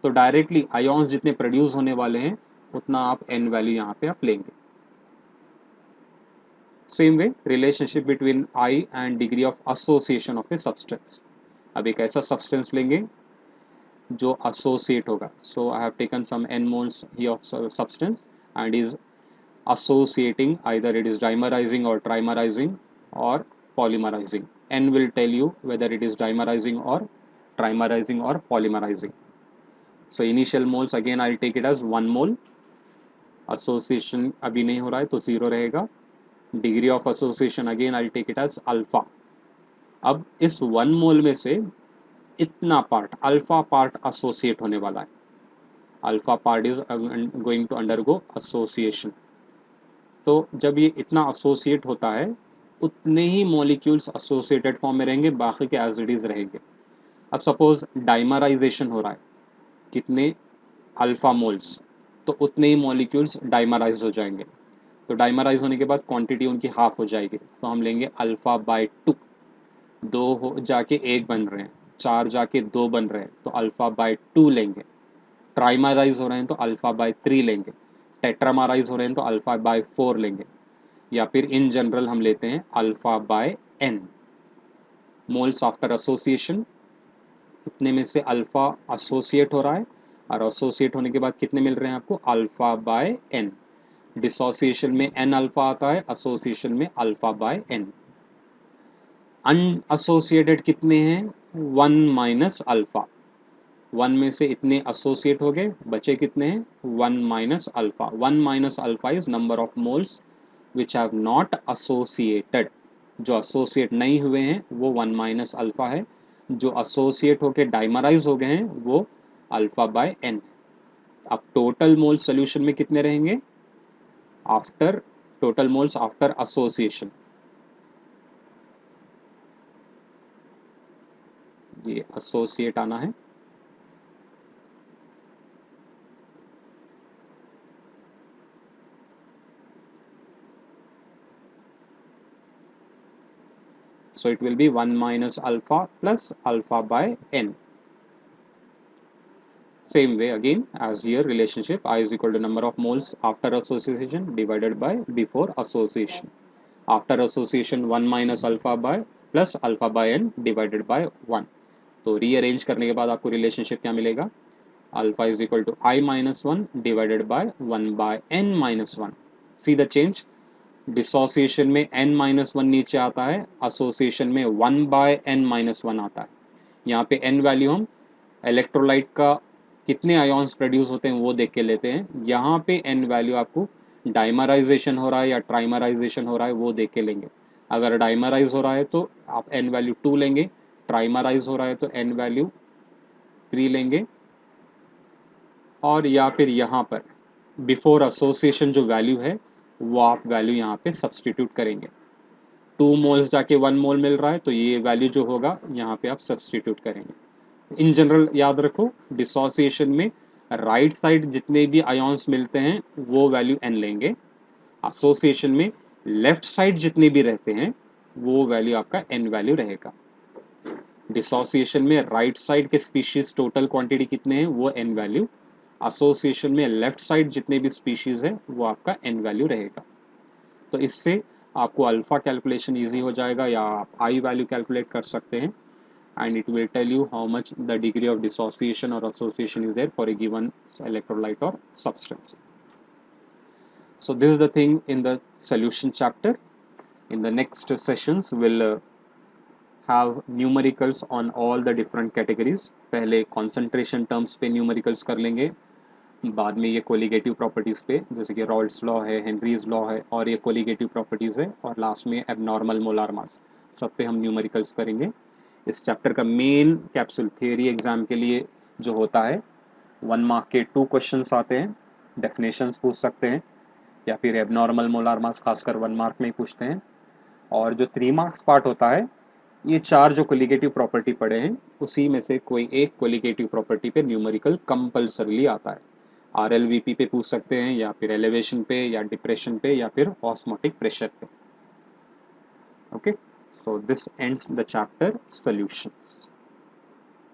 तो डायरेक्टली आयॉन्स जितने प्रोड्यूस होने वाले हैं उतना आप n वैल्यू यहाँ पे आप लेंगे। Same way relationship between I and degree of association of a substance. अब एक ऐसा सब्सटेंस लेंगे जो एसोसिएट होगा। So I have taken some n moles ही of substance and is associating, either it is dimerizing or trimerizing or polymerizing। N will tell you whether it is dimerizing or trimerizing or polymerizing। So initial moles again I'll take it as 1 mole, association अभी नहीं हो रहा है तो 0 रहेगा, degree of association again I'll take it as alpha। अब इस 1 मोल में से इतना पार्ट अल्फा पार्ट एसोसिएट होने वाला है, alpha part is going to undergo association. तो जब ये इतना एसोसिएट होता है उतने ही मॉलिक्यूल्स एसोसिएटेड फॉर्म में रहेंगे, बाकी के एज इट इज रहेंगे। अब सपोज डाइमराइजेशन हो रहा है, कितने अल्फा मोल्स, तो उतने ही मॉलिक्यूल्स डाइमराइज हो जाएंगे। तो डाइमराइज होने के बाद क्वांटिटी उनकी हाफ हो जाएगी, तो हम लेंगे अल्फा बाय 2। 2 हो जाके 1 बन रहे हैं, 4 जाके 2 बन रहे हैं तो अल्फा बाय 2 लेंगे। ट्राइमराइज हो रहे हैं तो अल्फा बाय 3 लेंगे। टेट्रामराइज हो रहे हैं तो अल्फा बाय 4 लेंगे, या फिर इन जनरल हम लेते हैं alpha by n। Moles after association, इतने में से अल्फा एसोसिएट हो रहा है और एसोसिएट होने के बाद कितने मिल रहे हैं आपको, अल्फा बाय n। डिसोसिएशन में n अल्फा आता है, एसोसिएशन में अल्फा बाय n। अनएसोसिएटेड कितने हैं, 1 माइनस अल्फा। 1 में से इतने एसोसिएट हो गए, बचे कितने हैं, 1 minus alpha. 1 minus alpha is number of moles which have not associated. जो एसोसिएट नहीं हुए हैं वो 1 माइनस अल्फा है, जो एसोसिएट होके डाइमराइज हो गए हैं वो अल्फा बाय n। अब टोटल मोल्स सोल्यूशन में कितने रहेंगे, after total moles after association, ये एसोसिएट आना है, so it will be 1 minus alpha plus alpha by n। Same way again as here relationship, I is equal to number of moles after association divided by before association। After association 1 minus alpha by plus alpha by n divided by 1। तो rearrange करने के बाद आपको relationship क्या मिलेगा, alpha is equal to I minus 1 divided by 1 by n minus 1। See the change, dissociation में n minus 1 नीचे आता है, एसोसिएशन में 1 बाय n माइनस 1 आता है। यहाँ पे n वैल्यू हम इलेक्ट्रोलाइट का कितने आयॉन्स प्रोड्यूस होते हैं वो देख के लेते हैं, यहाँ पे n वैल्यू आपको डाइमराइजेशन हो रहा है या ट्राइमराइजेशन हो रहा है वो देख के लेंगे। अगर डाइमराइज हो रहा है तो आप n वैल्यू 2 लेंगे, ट्राइमराइज हो रहा है तो n वैल्यू 3 लेंगे, और या फिर यहाँ पर बिफोर एसोसिएशन जो वैल्यू है वो आप वैल्यू यहाँ पे सब्सटीट्यूट करेंगे। 2 मोल्स जाके 1 मोल मिल रहा है तो ये वैल्यू जो होगा यहाँ पे आप सब्सटीट्यूट करेंगे। इन जनरल याद रखो, डिसोसिएशन में राइट साइड जितने भी आयॉन्स मिलते हैं वो वैल्यू n लेंगे, एसोसिएशन में लेफ्ट साइड जितने भी रहते हैं वो वैल्यू आपका n वैल्यू रहेगा। डिसोसिएशन में राइट साइड के स्पीशीज टोटल क्वांटिटी कितने हैं वो n वैल्यू, एसोसिएशन में लेफ्ट साइड जितने भी स्पीशीज है वो आपका n वैल्यू रहेगा। तो इससे आपको अल्फा कैलकुलेशन इजी हो जाएगा, या आप आई वैल्यू कैलकुलेट कर सकते हैं, and it will tell you how much the degree of dissociation or association is there for a given electrolyte or substance। So this is the thing in the solution chapter। In the next sessions we'll have numericals on all the different categories। पहले concentration terms पे numericals कर लेंगे, बाद में ये colligative properties पे जैसे कि रॉल्ड्स लॉ है, हेनरीज लॉ है, और ये कोलिगेटिव प्रॉपर्टीज़ है, और लास्ट में एबनॉर्मल मोलार मास, सब पे हम न्यूमेरिकल्स करेंगे। इस चैप्टर का मेन कैप्सूल थियरी एग्जाम के लिए जो होता है 1 मार्क के 2 क्वेश्चंस आते हैं, डेफिनेशंस पूछ सकते हैं या फिर एबनॉर्मल मोलार मास खासकर 1 मार्क में ही पूछते हैं। और जो 3 मार्क्स पार्ट होता है, ये 4 जो कोलिगेटिव प्रॉपर्टी पढ़े हैं उसी में से कोई एक कोलिगेटिव प्रॉपर्टी पे न्यूमेरिकल कंपल्सरली आता है। आरएलवीपी पे पूछ सकते हैं या फिर एलिवेशन पे या डिप्रेशन पे या फिर ऑस्मोटिक प्रेशर पे। Okay, so this ends the chapter solutions.